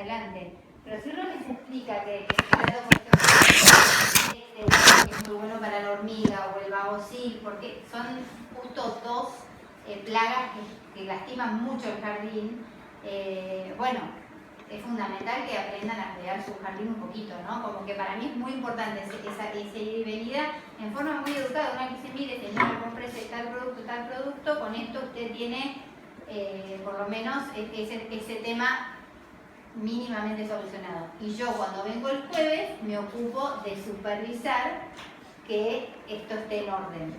adelante. Pero si uno les explica que es muy bueno para la hormiga o el babosil, porque son justo dos plagas que lastiman mucho el jardín, bueno, es fundamental que aprendan a cuidar su jardín un poquito, ¿no? Como que para mí es muy importante esa ida y venida en forma muy educada. Una que dice, mire, señora, cómprese tal producto, con esto usted tiene por lo menos ese tema mínimamente solucionado. Y yo cuando vengo el jueves me ocupo de supervisar que esto esté en orden.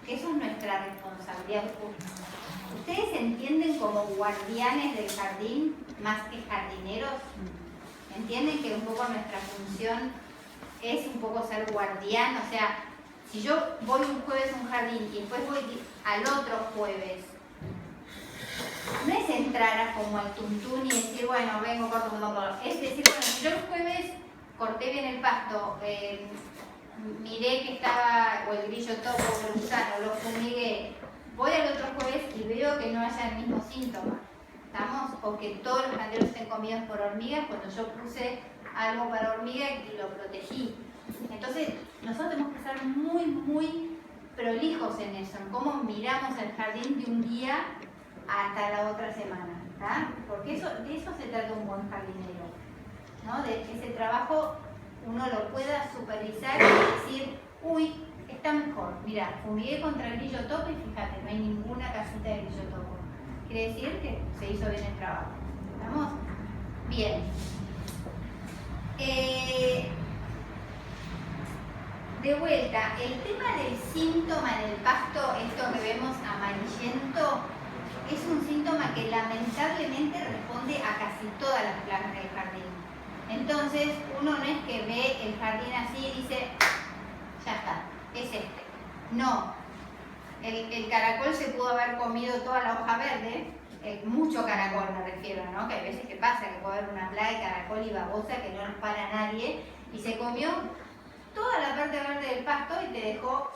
Eso es nuestra responsabilidad. ¿Ustedes se entienden como guardianes del jardín más que jardineros? ¿Entienden que un poco nuestra función es un poco ser guardián? O sea, si yo voy un jueves a un jardín y después voy al otro jueves, no es entrar como al tuntún y decir, bueno, vengo, corto, es decir, bueno, si yo el jueves corté bien el pasto, miré que estaba, o el grillo topo, o el gusano, lo fumigué, voy al otro jueves y veo que no haya el mismo síntoma, ¿estamos? O que todos los canderos estén comidos por hormigas cuando yo puse algo para hormiga y lo protegí. Entonces, nosotros tenemos que ser muy, muy prolijos en eso, en cómo miramos el jardín de un día hasta la otra semana, ¿tá? Porque de eso se trata un buen jardinero, ¿no? De que ese trabajo uno lo pueda supervisar y decir, uy, está mejor, mira, fumigué contra el grillo topo y fíjate, no hay ninguna casita de grillo topo. Quiere decir que se hizo bien el trabajo. ¿Estamos? Bien. De vuelta, el tema del síntoma del pasto, esto que vemos amarillento, es un síntoma que lamentablemente responde a casi todas las plagas del jardín. Entonces, uno no es que ve el jardín así y dice, ya está, es este. No, el caracol se pudo haber comido toda la hoja verde, mucho caracol me refiero, ¿no? Que hay veces que pasa que puede haber una plaga de caracol y babosa que no nos para nadie, y se comió toda la parte verde del pasto y te dejó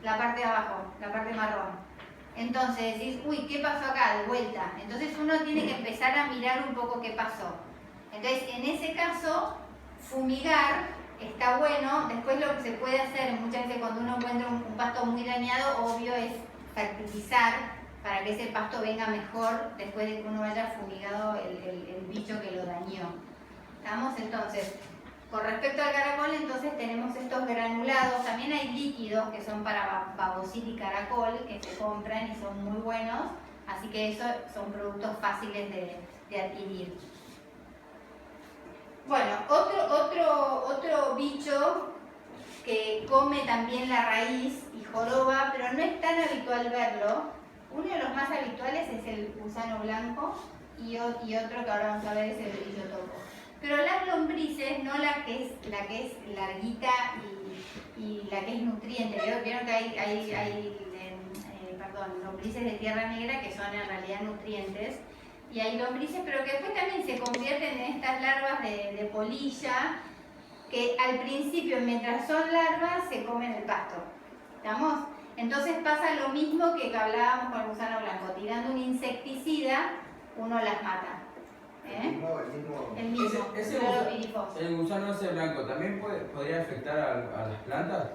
la parte de abajo, la parte marrón. Entonces decís, uy, ¿qué pasó acá? De vuelta. Entonces uno tiene que empezar a mirar un poco qué pasó. Entonces, en ese caso, fumigar está bueno. Después lo que se puede hacer, muchas veces cuando uno encuentra un pasto muy dañado, obvio es fertilizar para que ese pasto venga mejor después de que uno haya fumigado el bicho que lo dañó. ¿Estamos? Entonces, con respecto al caracol, entonces tenemos estos granulados. También hay líquidos que son para babosil y caracol que se compran y son muy buenos. Así que esos son productos fáciles de adquirir. Bueno, otro bicho que come también la raíz y joroba, pero no es tan habitual verlo. Uno de los más habituales es el gusano blanco y otro que ahora vamos a ver es el grillo topo. Pero las lombrices, no la que es larguita y la que es nutriente. Vieron que hay lombrices de tierra negra que son en realidad nutrientes. Y hay lombrices, pero que después también se convierten en estas larvas de polilla, que al principio, mientras son larvas, se comen el pasto. ¿Estamos? Entonces pasa lo mismo que hablábamos con el gusano blanco. Tirando un insecticida, uno las mata. El mismo. El gusano ese blanco, ¿también podría afectar a las plantas?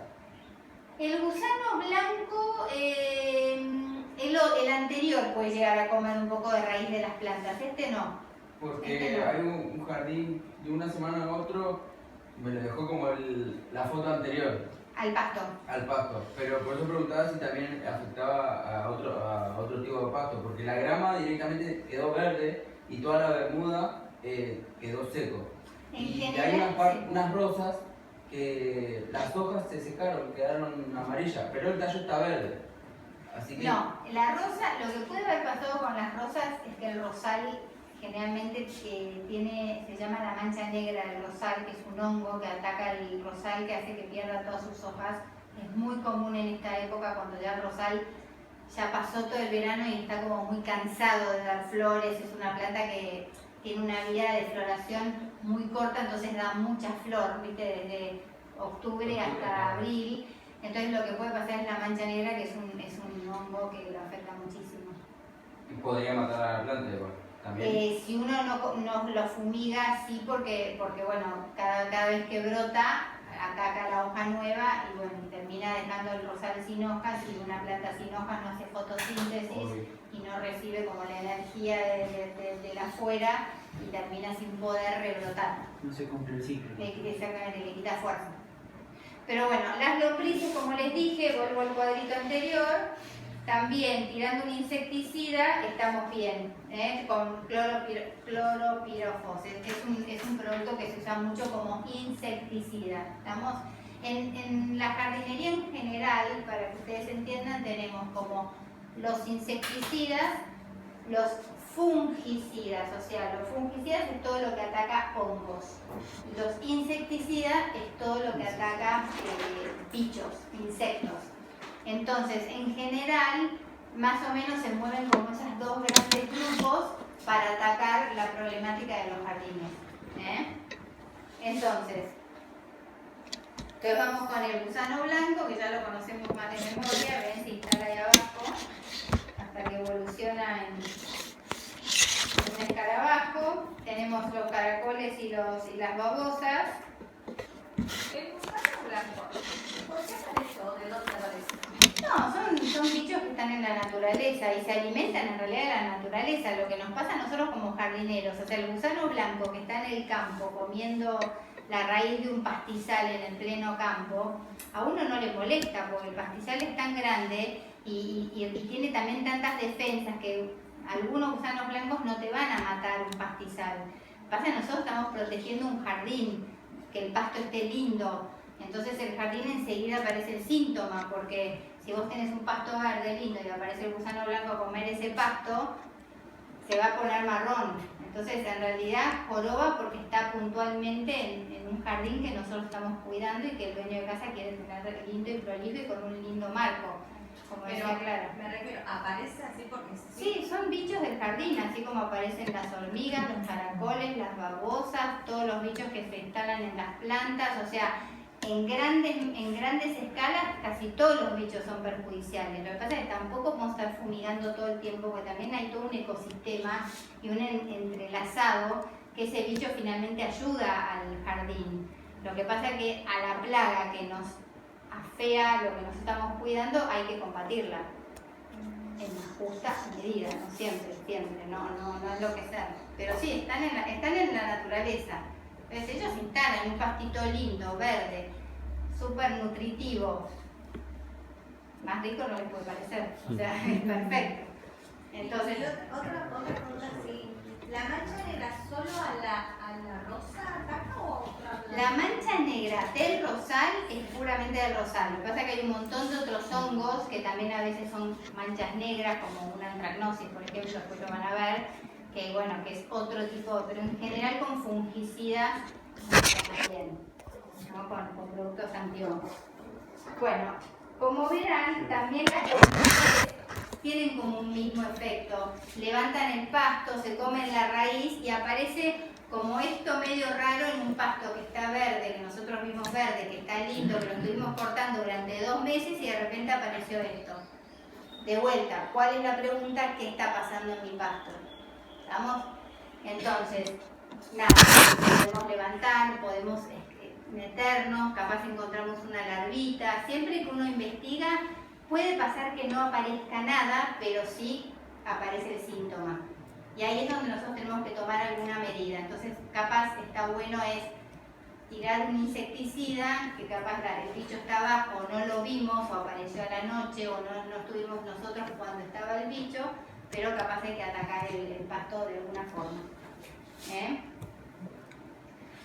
El gusano blanco, el anterior puede llegar a comer un poco de raíz de las plantas, este no. Porque no. hay un jardín de una semana a otro, me lo dejó como la foto anterior. Al pasto. Al pasto, pero por eso preguntaba si también afectaba a otro tipo de pasto, porque la grama directamente quedó verde y toda la bermuda quedó seco. Y hay unas rosas que las hojas se secaron, quedaron amarillas, pero el tallo está verde. Así que... No, la rosa, lo que puede haber pasado con las rosas es que el rosal generalmente se llama la mancha negra del rosal, que es un hongo que ataca el rosal, que hace que pierda todas sus hojas. Es muy común en esta época cuando ya el rosal ya pasó todo el verano y está como muy cansado de dar flores. Es una planta que tiene una vida de floración muy corta, entonces da mucha flor, ¿viste? Desde octubre hasta abril. Entonces lo que puede pasar es la mancha negra, que es un hongo que lo afecta muchísimo. Y podría matar a la planta igual. Si uno no lo fumiga, sí, porque bueno, cada vez que brota, ataca la hoja nueva y bueno, termina dejando el rosal sin hojas, y una planta sin hojas no hace fotosíntesis y no recibe como la energía de la afuera y termina sin poder rebrotar. No se cumple el ciclo. Exactamente, le quita fuerza. Pero bueno, las lombrices, como les dije, vuelvo al cuadrito anterior, también tirando un insecticida estamos bien, con cloropirofos. Es un producto que se usa mucho como insecticida. ¿Estamos? En la jardinería en general, para que ustedes entiendan, tenemos como los insecticidas, los fungicidas, o sea, los fungicidas es todo lo que ataca hongos. Los insecticidas es todo lo que ataca bichos, insectos. Entonces, en general, más o menos se mueven como esos dos grandes grupos para atacar la problemática de los jardines. Entonces vamos con el gusano blanco, que ya lo conocemos más de memoria, ven, se instala ahí abajo, hasta que evoluciona en un escarabajo. Tenemos los caracoles y las babosas. El gusano blanco, ¿por qué apareció? ¿De dónde apareció? No, son bichos que están en la naturaleza y se alimentan en realidad de la naturaleza. Lo que nos pasa a nosotros como jardineros, o sea, el gusano blanco que está en el campo comiendo la raíz de un pastizal en el pleno campo, a uno no le molesta porque el pastizal es tan grande y tiene también tantas defensas que algunos gusanos blancos no te van a matar un pastizal. Pasa que nosotros estamos protegiendo un jardín, que el pasto esté lindo. Entonces el jardín enseguida aparece el síntoma, porque si vos tenés un pasto verde lindo y aparece el gusano blanco a comer ese pasto, se va a poner marrón. Entonces en realidad joroba porque está puntualmente en un jardín que nosotros estamos cuidando y que el dueño de casa quiere tener lindo y prolijo y con un lindo marco, como decía Clara. Me refiero, ¿aparece así porque sí? Sí, son bichos del jardín, así como aparecen las hormigas, los caracoles, las babosas, todos los bichos que se instalan en las plantas, o sea, en grandes escalas casi todos los bichos son perjudiciales. Lo que pasa es que tampoco podemos estar fumigando todo el tiempo, porque también hay todo un ecosistema y un entrelazado que ese bicho finalmente ayuda al jardín. Lo que pasa es que a la plaga que nos afea lo que nos estamos cuidando hay que combatirla en la justa medida, no siempre, no enloquecer. Pero sí, están en la naturaleza. Entonces ellos instalan un pastito lindo, verde, súper nutritivo. Más rico no les puede parecer, o sea, es perfecto. Entonces, otra pregunta, sí. ¿La mancha negra solo a la rosa ataca o otra? La mancha negra del rosal es puramente del rosal. Lo que pasa es que hay un montón de otros hongos que también a veces son manchas negras, como una antracnosis, por ejemplo, después lo van a ver, que bueno, que es otro tipo, pero en general con fungicidas también, ¿no? Con productos antihongos. Bueno, como verán, también las lombrices tienen como un mismo efecto. Levantan el pasto, se comen la raíz y aparece como esto medio raro en un pasto que está verde, que nosotros vimos verde, que está lindo, que lo estuvimos cortando durante 2 meses y de repente apareció esto. De vuelta, ¿cuál es la pregunta? ¿Qué está pasando en mi pasto? ¿Estamos? Entonces, nada, podemos levantar, podemos meternos, capaz encontramos una larvita. Siempre que uno investiga, puede pasar que no aparezca nada, pero sí aparece el síntoma. Y ahí es donde nosotros tenemos que tomar alguna medida. Entonces, capaz está bueno es tirar un insecticida, que capaz el bicho está abajo, no lo vimos, o apareció a la noche, o no estuvimos nosotros cuando estaba el bicho, pero capaz hay que atacar el pasto de alguna forma.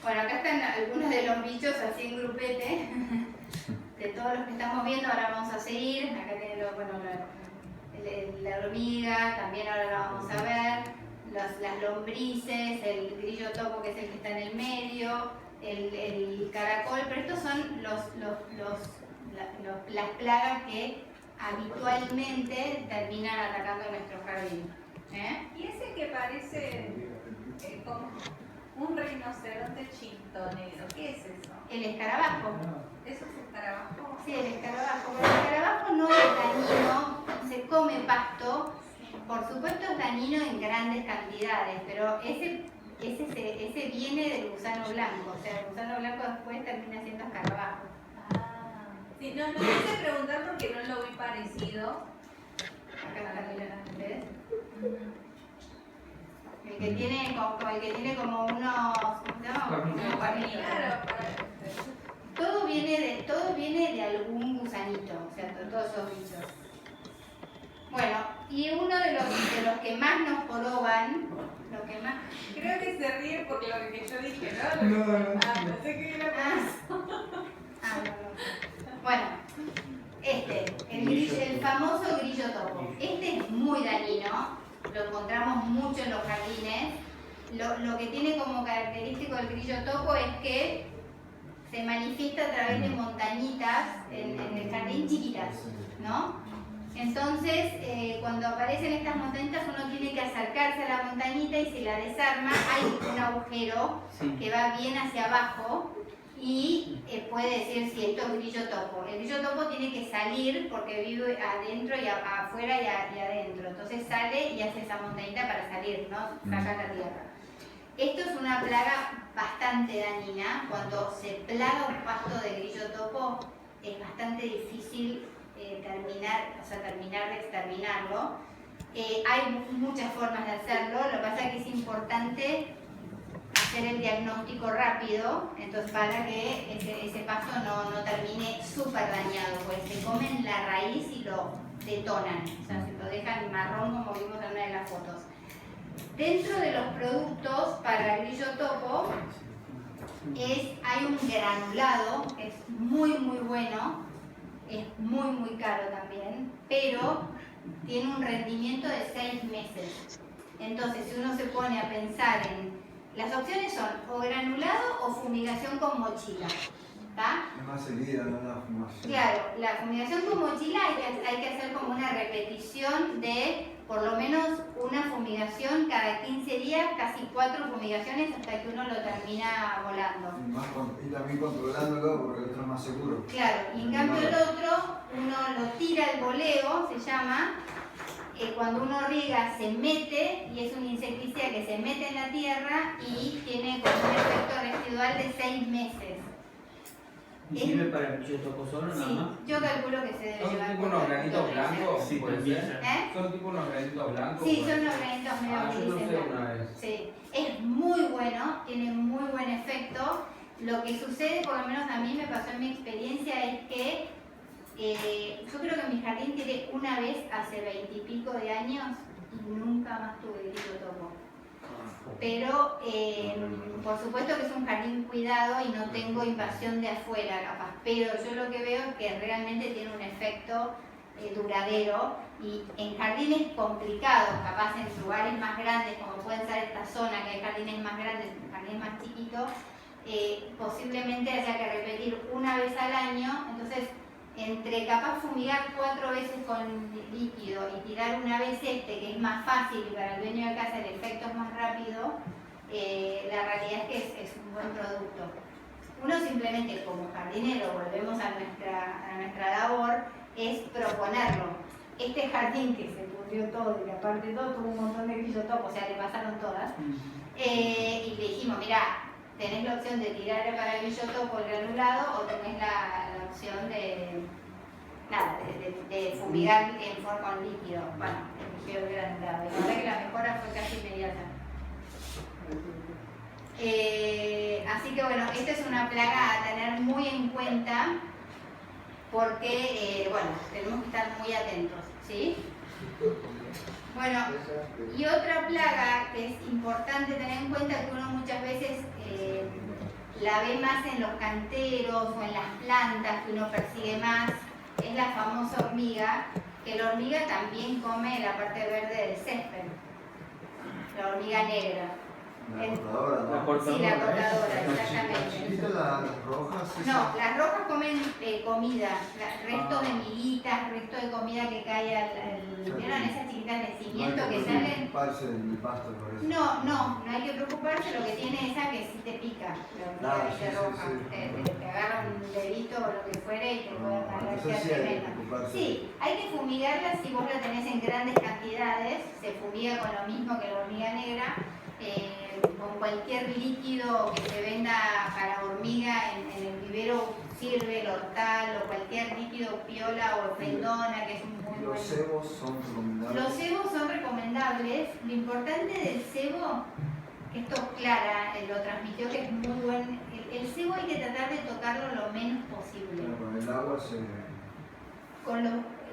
Bueno, acá están algunos de los bichos así en grupete, de todos los que estamos viendo. Ahora vamos a seguir. Acá tienen la hormiga, también ahora la vamos a ver. Las lombrices, el grillo topo, que es el que está en el medio, el caracol, pero estos son las plagas que habitualmente terminan atacando nuestro jardín. ¿Y ese que parece como un rinoceronte chintonero? ¿Qué es eso? El escarabajo. ¿Eso es escarabajo? Sí, el escarabajo. El escarabajo no es dañino, se come pasto, por supuesto es dañino en grandes cantidades, pero ese viene del gusano blanco, o sea, el gusano blanco después termina siendo escarabajo. Ah, sí, no quise preguntar porque no lo vi parecido. Acá está, mira, ¿ves? El que tiene como unos, ¿cómo se llama? Como cuernitos. Claro, Todo viene de algún gusanito, o sea, todos esos bichos. Bueno, y uno de los que más nos joroban, creo que se ríe por lo que yo dije, ¿no? No. Pensé que era por eso. no. Bueno, el famoso grillo topo. Este es muy dañino, lo encontramos mucho en los jardines. Lo que tiene como característico el grillo topo es que se manifiesta a través de montañitas en el jardín chiquitas, ¿no? Entonces, cuando aparecen estas montañitas, uno tiene que acercarse a la montañita y si la desarma, hay un agujero que va bien hacia abajo y puede decir si esto es grillo topo. El grillo topo tiene que salir porque vive adentro y afuera y adentro. Entonces sale y hace esa montañita para salir, ¿no? Saca la tierra. Esto es una plaga bastante dañina. Cuando se plaga un pasto de grillo topo, es bastante difícil terminar de exterminarlo. Hay muchas formas de hacerlo, lo que pasa es que es importante hacer el diagnóstico rápido, entonces para que ese pasto no termine súper dañado, pues se comen la raíz y lo detonan, o sea, se lo dejan marrón como vimos en una de las fotos. Dentro de los productos para el grillo topo hay un granulado, que es muy bueno, es muy caro también, pero tiene un rendimiento de 6 meses. Entonces, si uno se pone a pensar las opciones son o granulado o fumigación con mochila. ¿Está? Es más seguida, no la fumación. Claro, la fumigación con mochila hay que hacer como una repetición de por lo menos una fumigación cada 15 días, casi 4 fumigaciones hasta que uno lo termina volando. Y también controlándolo porque el otro es más seguro. Claro, y en cambio el otro, uno lo tira al voleo, se llama, cuando uno riega se mete y es un insecticida que se mete en la tierra y tiene como un efecto residual de 6 meses. ¿Y sirve para el grillo topo solo nada más? Sí, yo calculo que se debe ¿Son llevar. tipo unos granitos blancos? Sí, ¿Puede también. ser? ¿Eh? ¿Son tipo unos granitos blancos? Sí, son los granitos medio Yo lo grises sé blancos. una vez. Sí, es muy bueno, tiene muy buen efecto. Lo que sucede, por lo menos a mí me pasó en mi experiencia, es que yo creo que mi jardín tiré una vez hace 20 y pico de años y nunca más tuve grillo topo. Pero por supuesto que es un jardín cuidado y no tengo invasión de afuera capaz, pero yo lo que veo es que realmente tiene un efecto duradero y en jardines complicados, capaz en lugares más grandes como pueden ser esta zona que hay jardines más grandes, jardines más chiquitos, posiblemente haya que repetir una vez al año. Entonces entre capaz fumigar 4 veces con líquido y tirar una vez que es más fácil y para el dueño de casa el efecto es más rápido, la realidad es que es un buen producto. Uno simplemente como jardinero, volvemos a nuestra labor, es proponerlo. Este jardín que se pudrió todo y que aparte de todo tuvo un montón de grillo topo, o sea, le pasaron todas, y le dijimos, mira, tenés la opción de tirar para el grillo topo el granulado o tenés la opción de fumigar con líquido. Bueno, eligió el granulado. Y la verdad que la mejora fue casi inmediata. Así que bueno, esta es una plaga a tener muy en cuenta porque, bueno, tenemos que estar muy atentos, ¿sí? Bueno, y otra plaga que es importante tener en cuenta, que uno muchas veces la ve más en los canteros o en las plantas, que uno persigue más, es la famosa hormiga, que la hormiga también come la parte verde del césped, la hormiga negra. La cortadora, ¿no? cortadora. Sí, la ¿eh? cortadora, Las exactamente. chiquitas, las rojas. No, esas. las rojas comen comida, restos de miguitas, resto de comida que cae ¿vieron esas chiquitas de cimiento No hay que salen? preocuparse del pasto, parece. No hay que preocuparse, lo que tiene esa que sí te pica, la Ah, hormiga sí, roja, sí, sí. te agarra un dedito o lo que fuere y te puede dar Entonces alergia sí hay que tremenda. preocuparse. Sí, hay que fumigarla si vos la tenés en grandes cantidades, se fumiga con lo mismo que la hormiga negra, con cualquier líquido que se venda para hormiga en el vivero sirve, el hortal o cualquier líquido piola o fendona que es un muy Los bueno. cebos son recomendables. Los cebos son recomendables. Lo importante del cebo, que esto Clara lo transmitió que es muy buen, el cebo hay que tratar de tocarlo lo menos posible. Bueno, con el agua se.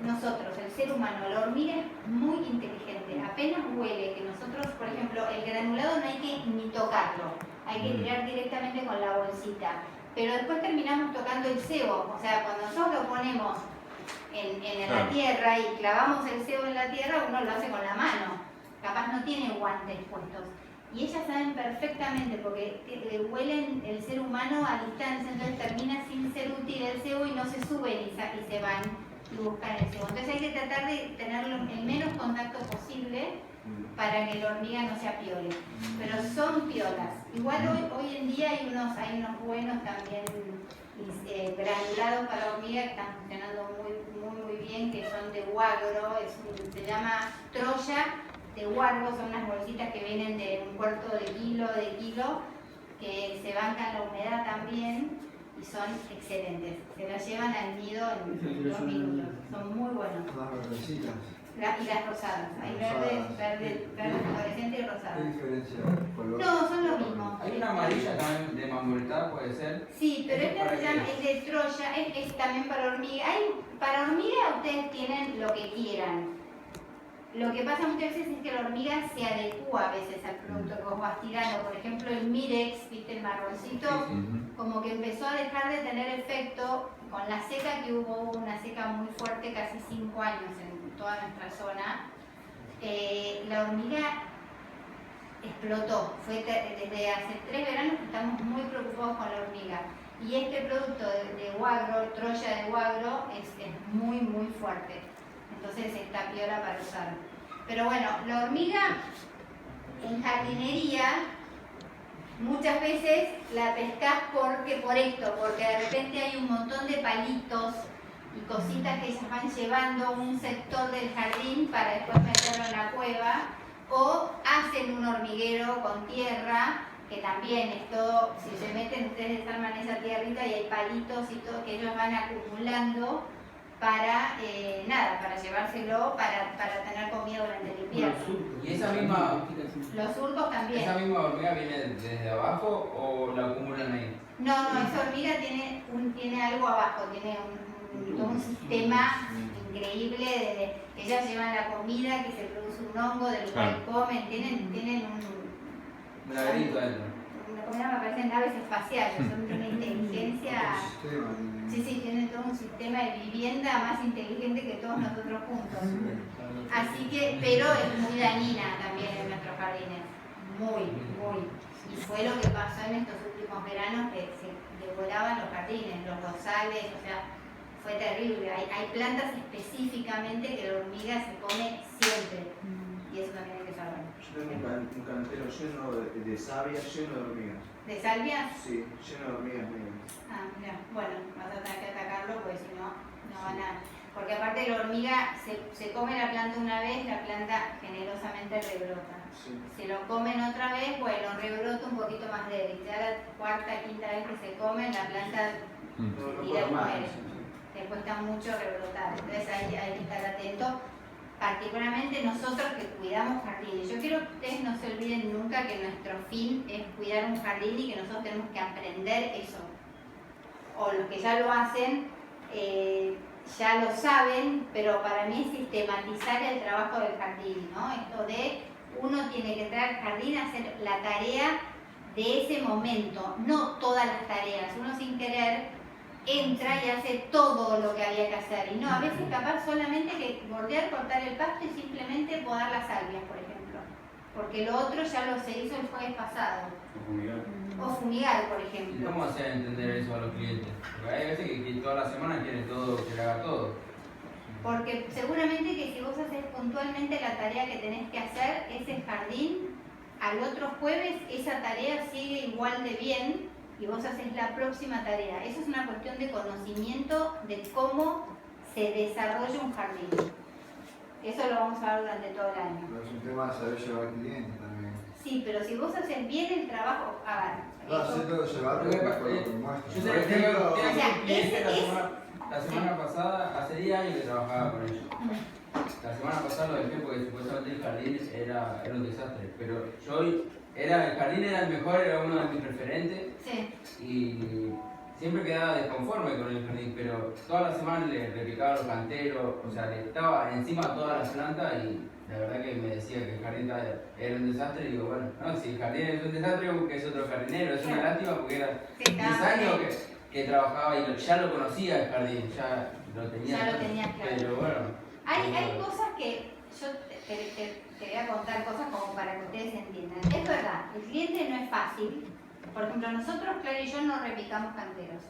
Nosotros, el ser humano, la hormiga es muy inteligente. Apenas huele que nosotros, por ejemplo, el granulado no hay que ni tocarlo, hay que tirar directamente con la bolsita. Pero después terminamos tocando el cebo, o sea, cuando nosotros lo ponemos en la tierra y clavamos el cebo en la tierra, uno lo hace con la mano, capaz no tiene guantes puestos. Y ellas saben perfectamente porque huelen el ser humano a distancia, entonces termina sin ser útil el cebo y no se suben y se van y buscan el cebo. Entonces hay que tratar de tenerlo el menos contacto posible para que la hormiga no se apiole. Pero son piolas. Igual hoy en día hay unos buenos también granulados para hormiga que están funcionando muy bien, que son de Huagro, se llama Troya de Huargo, son unas bolsitas que vienen de 1/4 de kilo, que se bancan la humedad también y son excelentes. Se las llevan al nido en 2 minutos, son muy buenos. Las verdecitas. Y las rosadas, hay verde fluorescente y ¿Qué rosada. diferencia de color? No, son lo mismo. Hay una amarilla también de mamurita, puede ser. Sí, pero ¿Eso esta para se qué llama, es? es de Troya, es también para hormiga. Para hormiga ustedes tienen lo que quieran. Lo que pasa muchas veces es que la hormiga se adecua a veces al producto que vos vas tirando. Por ejemplo, el Mirex, viste, el marroncito, como que empezó a dejar de tener efecto con la seca, que hubo una seca muy fuerte, casi 5 años en toda nuestra zona. La hormiga explotó. Desde hace 3 veranos que estamos muy preocupados con la hormiga. Y este producto de Huagro, Troya de Huagro, es muy fuerte. Entonces está piola para usar. Pero bueno, la hormiga en jardinería muchas veces la pescás porque de repente hay un montón de palitos y cositas que ellas van llevando un sector del jardín para después meterlo en la cueva, o hacen un hormiguero con tierra, que también es todo, si se meten ustedes desarman esa tierrita y hay palitos y todo que ellos van acumulando para llevárselo para tener comida durante el invierno. Y esa misma, Los surcos también. ¿esa misma hormiga viene desde abajo o la acumulan ahí? No, esa hormiga tiene algo abajo, tiene un sistema increíble de que ellas llevan la comida, que se produce un hongo del cual comen, tienen Un laberinto adentro. una comida, me parecen naves espaciales, son de una inteligencia. Sí, tienen todo un sistema de vivienda más inteligente que todos nosotros juntos. Así que, pero es muy dañina también en nuestros jardines, muy. Y fue lo que pasó en estos últimos veranos, que se devoraban los jardines, los rosales, o sea, fue terrible. Hay plantas específicamente que la hormiga se come siempre, y eso también hay que saber. Yo tengo un cantero lleno de savia, lleno de hormigas. ¿De salvia? Sí, lleno de hormigas negras. Ah, mira, bueno, vas a tener que atacarlo porque si no, no van a... Porque aparte la hormiga se come la planta una vez, la planta generosamente rebrota. Sí. Si lo comen otra vez, bueno, rebrota un poquito más débil. Ya la 4ª, 5ª vez que se comen, la planta No tira puedo más. muere. Le cuesta mucho rebrotar. Entonces hay que estar atento. Particularmente nosotros que cuidamos jardines. Yo quiero que ustedes no se olviden nunca que nuestro fin es cuidar un jardín y que nosotros tenemos que aprender eso. O los que ya lo hacen, ya lo saben, pero para mí es sistematizar el trabajo del jardín, ¿no? Esto de uno tiene que entrar al jardín a hacer la tarea de ese momento, no todas las tareas. Uno sin querer entra y hace todo lo que había que hacer. Y no, a veces capaz solamente que bordear, cortar el pasto y simplemente podar las salvias, por ejemplo. porque lo otro ya lo se hizo el jueves pasado. O fumigar. O fumigar, por ¿Y ejemplo. cómo hacer entender eso a los clientes? Porque hay veces que toda la semana quieren todo, que le haga todo. Porque seguramente que si vos haces puntualmente la tarea que tenés que hacer, ese jardín, al otro jueves esa tarea sigue igual de bien y vos haces la próxima tarea. Eso es una cuestión de conocimiento de cómo se desarrolla un jardín. Eso lo vamos a ver durante todo el año. Pero es un tema de saber llevar al cliente también. Sí, pero si vos haces bien el trabajo, a ver. No, sí tengo que llevarlo Porque, por lo que muestra. Yo sé Por que tengo ejemplo, O sea, un cliente es- la semana pasada, hace 10 años que trabajaba con ellos. La semana pasada lo dejé porque supuestamente el jardín era un desastre. Pero el jardín era el mejor, era uno de mis referentes. Sí. Y siempre quedaba desconforme con el jardín, pero toda la semana le replicaba los canteros, o sea, le estaba encima toda la planta y la verdad que me decía que el jardín era un desastre y digo, bueno, no, si el jardín es un desastre, busque es otro jardinero, es una lástima porque era Sí, 10 años que trabajaba y ya lo conocía el jardín, ya lo tenía. Ya lo tenías claro. Pero bueno. Hay cosas que yo te voy a contar cosas como para que ustedes entiendan. Es verdad, el cliente no es fácil. Por ejemplo, nosotros, Clara y yo, no repicamos canteros.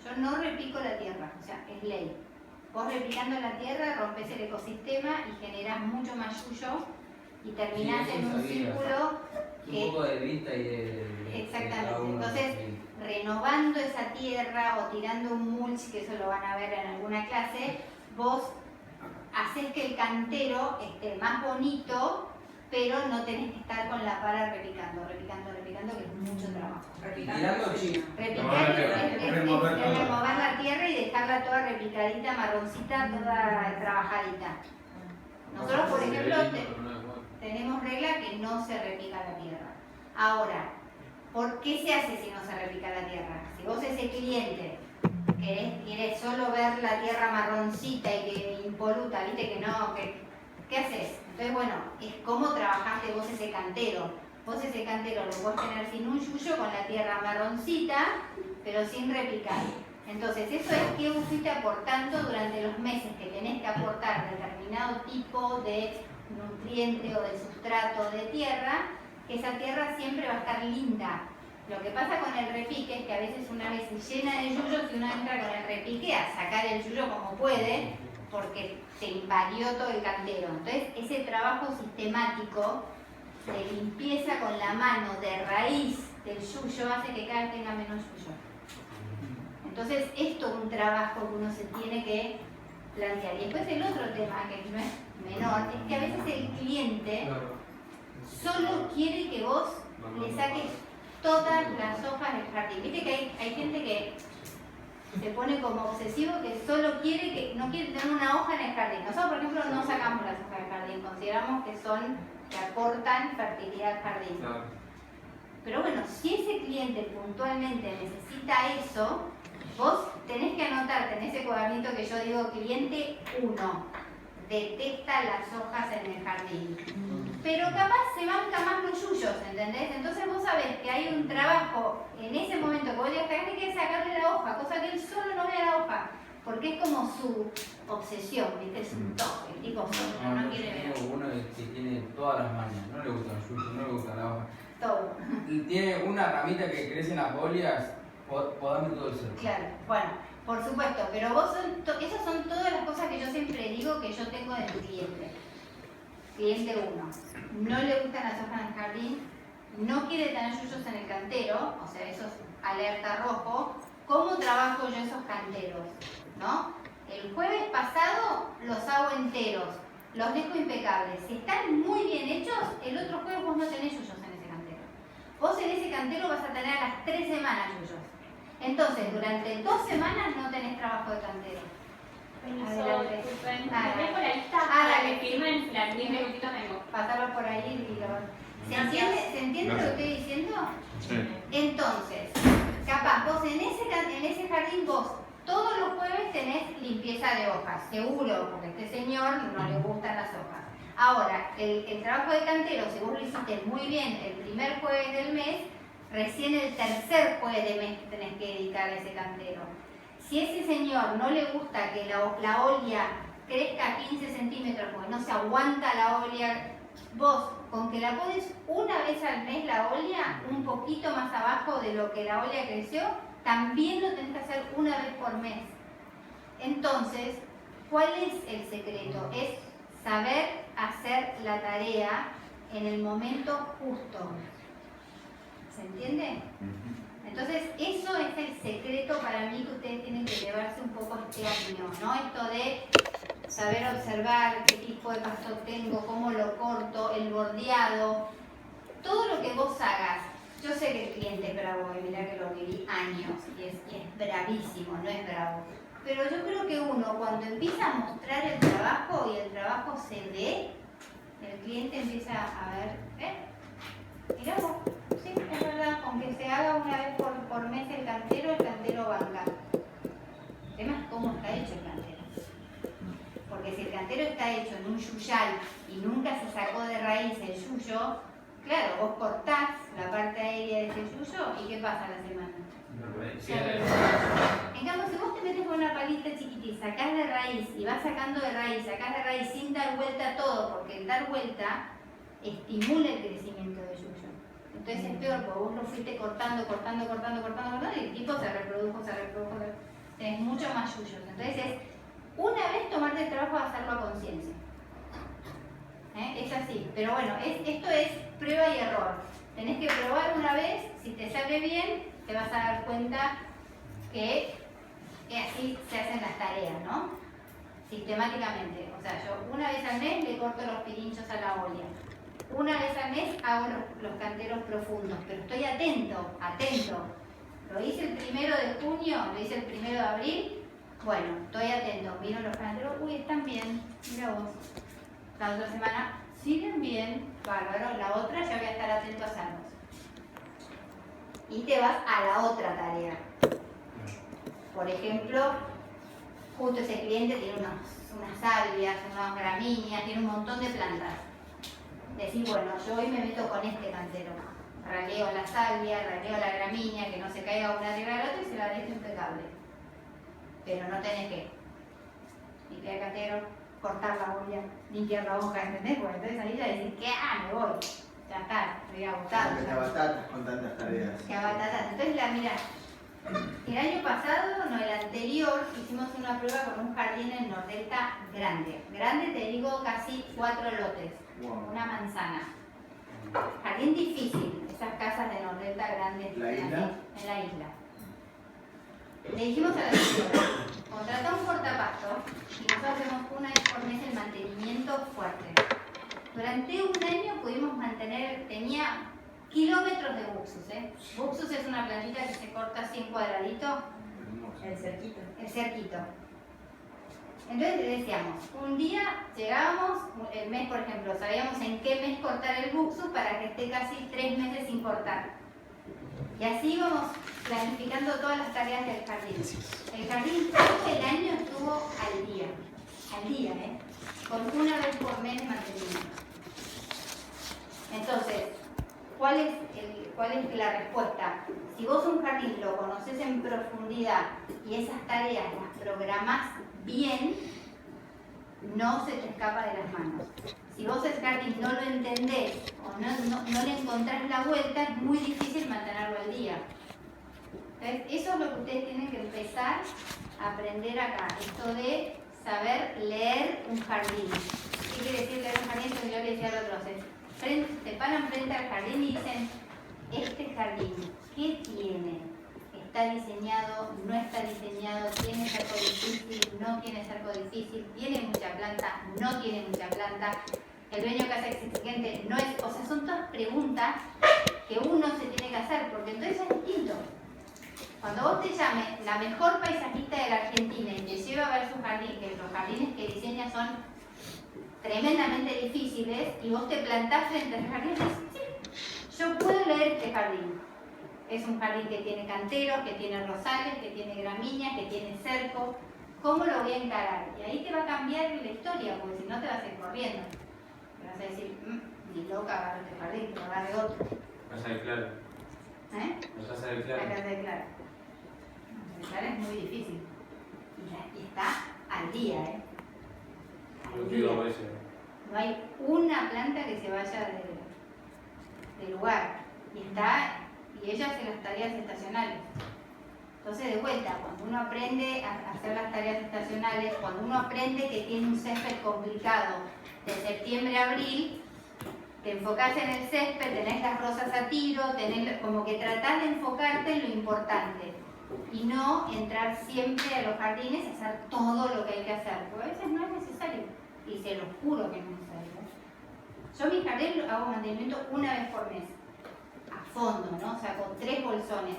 Yo no repico la tierra, o sea, es ley. Vos replicando la tierra rompes el ecosistema y generás mucho más yuyo y terminás Sí, eso en un sabía. círculo Un que... poco de vista y de Exactamente. cada uno. Entonces, renovando esa tierra o tirando un mulch, que eso lo van a ver en alguna clase, vos haces que el cantero esté más bonito, pero no tenés que estar con la pala repicando, que es mucho trabajo. Tirando chicos. Repicar es Remover todo. remover la tierra y dejarla toda repicadita, marroncita, toda trabajadita. Nosotros, por ejemplo, tenemos regla que no se repica la tierra. Ahora, ¿por qué se hace si no se repica la tierra? Si vos ese cliente querés solo ver la tierra marroncita y que impoluta, viste que no, ¿qué haces? Entonces, bueno, es cómo trabajaste vos ese cantero. Vos ese cantero lo podés tener sin un yuyo, con la tierra marroncita, pero sin repicar. Entonces, eso es que vos fuiste aportando durante los meses que tenés que aportar determinado tipo de nutriente o de sustrato de tierra, que esa tierra siempre va a estar linda. Lo que pasa con el repique es que a veces una vez se llena de yuyos y uno entra con el repique a sacar el yuyo como puede, porque se invadió todo el cantero. Entonces, ese trabajo sistemático de limpieza con la mano de raíz del yuyo hace que cada vez tenga menos yuyo. Entonces, esto es un trabajo que uno se tiene que plantear. Y después el otro tema, que no es menor, es que a veces el cliente solo quiere que vos le saques todas las hojas del jardín. Viste que hay gente que se pone como obsesivo, que solo quiere que no quiere tener una hoja en el jardín. Nosotros, por ejemplo, no sacamos las hojas del jardín, consideramos que aportan fertilidad al jardín. Pero bueno, si ese cliente puntualmente necesita eso, vos tenés que anotarte en ese cuadernito que yo digo, cliente 1, detesta las hojas en el jardín. Pero capaz se banca más los yuyos, ¿entendés? Entonces vos sabés que hay un trabajo en ese momento que vos le tenés que sacarle la hoja, cosa que él solo no vea la hoja, porque es como su obsesión, ¿viste? Es un toque, el tipo solo no quiere ver Tengo uno que tiene todas las mañas, no le gustan los yuyos, no le gusta la hoja. todo. Y tiene una ramita que crece en las folias, podame todo el cerro. Claro, bueno, por supuesto, pero vos esas son todas las cosas que yo siempre digo que yo tengo del cliente. Cliente 1, no le gustan las hojas en el jardín, no quiere tener yuyos en el cantero, o sea, eso es alerta rojo. ¿Cómo trabajo yo esos canteros? ¿No? El jueves pasado los hago enteros, los dejo impecables. Si están muy bien hechos, el otro jueves vos no tenés yuyos en ese cantero. Vos en ese cantero vas a tener a las 3 semanas yuyos. Entonces, durante 2 semanas no tenés trabajo de cantero. Adelante. Disculpen, Ah, me dejo la lista dale. para que firmen las 10 minutitos tengo. Pasarlo por ahí y lo... ¿Se Gracias. entiende lo que estoy diciendo? Sí. Entonces, capaz vos en ese jardín vos todos los jueves tenés limpieza de hojas, seguro, porque a este señor no le gustan las hojas. Ahora, el trabajo de cantero, si vos lo hiciste muy bien el primer jueves del mes, recién el tercer jueves del mes tenés que dedicar a ese cantero. Si a ese señor no le gusta que la olla crezca 15 centímetros porque no se aguanta la olla, vos con que la pones una vez al mes la olla, un poquito más abajo de lo que la olla creció, también lo tenés que hacer una vez por mes. Entonces, ¿cuál es el secreto? Es saber hacer la tarea en el momento justo. ¿Se entiende? Entonces, eso es el secreto para mí que ustedes tienen que llevarse un poco este año, ¿no? Esto de saber observar qué tipo de pasto tengo, cómo lo corto, el bordeado, todo lo que vos hagas. Yo sé que el cliente es bravo, y mirá que lo viví años, y es bravísimo, no es bravo. Pero yo creo que uno, cuando empieza a mostrar el trabajo y el trabajo se ve, el cliente empieza a ver, mirá vos, sí, es verdad, aunque se haga una vez por mes el cantero banca. El tema es cómo está hecho el cantero. Porque si el cantero está hecho en un yuyal y nunca se sacó de raíz el yuyo, claro, vos cortás la parte aérea de ese yuyo y ¿qué pasa a la semana? En cambio, si vos te metes con una palita chiquitita, sacás de raíz y vas sacando de raíz, sacás de raíz sin dar vuelta a todo, porque el dar vuelta estimula el crecimiento del yuyo. Entonces es peor, porque vos lo fuiste cortando y el tipo se reprodujo, tenés mucho más yuyos. Entonces es una vez tomarte el trabajo de hacerlo a conciencia. Es así, pero bueno, esto es prueba y error. Tenés que probar una vez, si te sale bien, te vas a dar cuenta que así se hacen las tareas, ¿no? Sistemáticamente. O sea, yo una vez al mes le corto los pirinchos a la olla. Una vez al mes hago los canteros profundos, pero estoy atento. Lo hice el 1 de junio, lo hice el 1 de abril. Bueno, estoy atento, miro los canteros, uy, están bien, mira vos. La otra semana, siguen bien, bárbaro, la otra ya voy a estar atento a hacerlos. Y te vas a la otra tarea. Por ejemplo, justo ese cliente tiene unas salvias, unas gramíneas, tiene un montón de plantas. Decís, bueno, yo hoy me meto con este cantero. Raleo la salvia, raleo la gramínea, que no se caiga una arriba de la otra y se la dejo impecable. Pero no tenés que limpiar el cantero, cortar la olla, limpiar la hoja, ¿entendés? Porque entonces ahí ya decís, ¿qué? Me voy. Ya está, estoy agotado. Que batatas con tantas tareas. Que batatas. Entonces, mira, el año pasado, no, el anterior, hicimos una prueba con un jardín en Nordelta grande. Grande, te digo, casi 4 lotes. Wow. Una manzana. Jardín difícil, esas casas de Nordelta grandes. ¿La isla? En la isla. Le dijimos a la señora, contrata un cortapasto y nosotros hacemos una vez por mes el mantenimiento fuerte. Durante un año pudimos mantener, tenía kilómetros de buxus. Buxus es una plantita que se corta así en cuadradito. El cerquito. El cerquito. Entonces le decíamos, un día llegábamos, el mes por ejemplo, sabíamos en qué mes cortar el buxus para que esté casi 3 meses sin cortar. Y así íbamos planificando todas las tareas del jardín. El jardín todo el año estuvo al día, con una vez por mes de mantenimiento. Entonces, ¿cuál es la respuesta? Si vos un jardín lo conoces en profundidad y esas tareas las programás bien, no se te escapa de las manos. Si vos el jardín no lo entendés o no le encontrás la vuelta, es muy difícil mantenerlo al día. Entonces, eso es lo que ustedes tienen que empezar a aprender acá, esto de saber leer un jardín. ¿Qué quiere decir leer un jardín? Eso que yo le decía al otro, se paran frente al jardín y dicen, este jardín, ¿qué tiene? ¿Está diseñado? ¿No está diseñado? ¿Tiene cerco difícil? ¿No tiene cerco difícil? ¿Tiene mucha planta? ¿No tiene mucha planta? ¿El dueño de casa es exigente? ¿No es? O sea, son todas preguntas que uno se tiene que hacer, porque entonces es distinto. Cuando vos te llames la mejor paisajista de la Argentina y te lleva a ver su jardín, que los jardines que diseña son tremendamente difíciles, y vos te plantás frente al jardín y dices, sí, yo puedo leer este jardín. Es un jardín que tiene canteros, que tiene rosales, que tiene gramíneas, que tiene cerco. ¿Cómo lo voy a encarar? Y ahí te va a cambiar la historia, porque si no te vas a ir corriendo. Te vas a decir, ni loca, agarra este jardín, te agarre otro. Vas a ver claro. Vas a ver claro. La casa de Clara. Clara es muy difícil. Y está al día, Yo digo eso. No hay una planta que se vaya de del lugar y ella hace las tareas estacionales. Entonces, de vuelta, cuando uno aprende a hacer las tareas estacionales, cuando uno aprende que tiene un césped complicado de septiembre a abril, te enfocás en el césped, tenés las rosas a tiro, como que tratás de enfocarte en lo importante y no entrar siempre a los jardines a hacer todo lo que hay que hacer, porque a veces no es necesario y se los juro que no es necesario. Yo mi jardín hago mantenimiento una vez por mes, a fondo, ¿no? O sea, con 3 bolsones.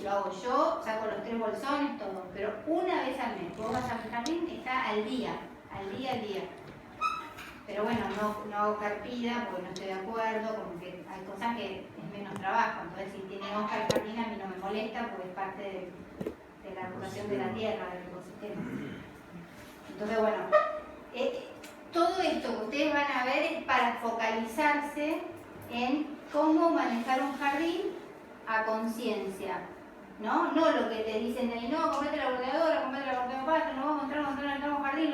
Lo hago yo, saco los 3 bolsones, todo, pero una vez al mes. Vos vas al jardín, está al día. Pero bueno, no hago carpida porque no estoy de acuerdo, como que hay cosas que es menos trabajo. Entonces, si tiene hoja el jardín, a mí no me molesta porque es parte de la rotación de la tierra, del ecosistema. Entonces, bueno, todo esto que ustedes van a ver es para focalizarse en cómo manejar un jardín a conciencia. ¿No? No lo que te dicen de ahí, no, comprate la bordeadora, comprate la cortadora de pasto, no vamos a entrar en un jardín,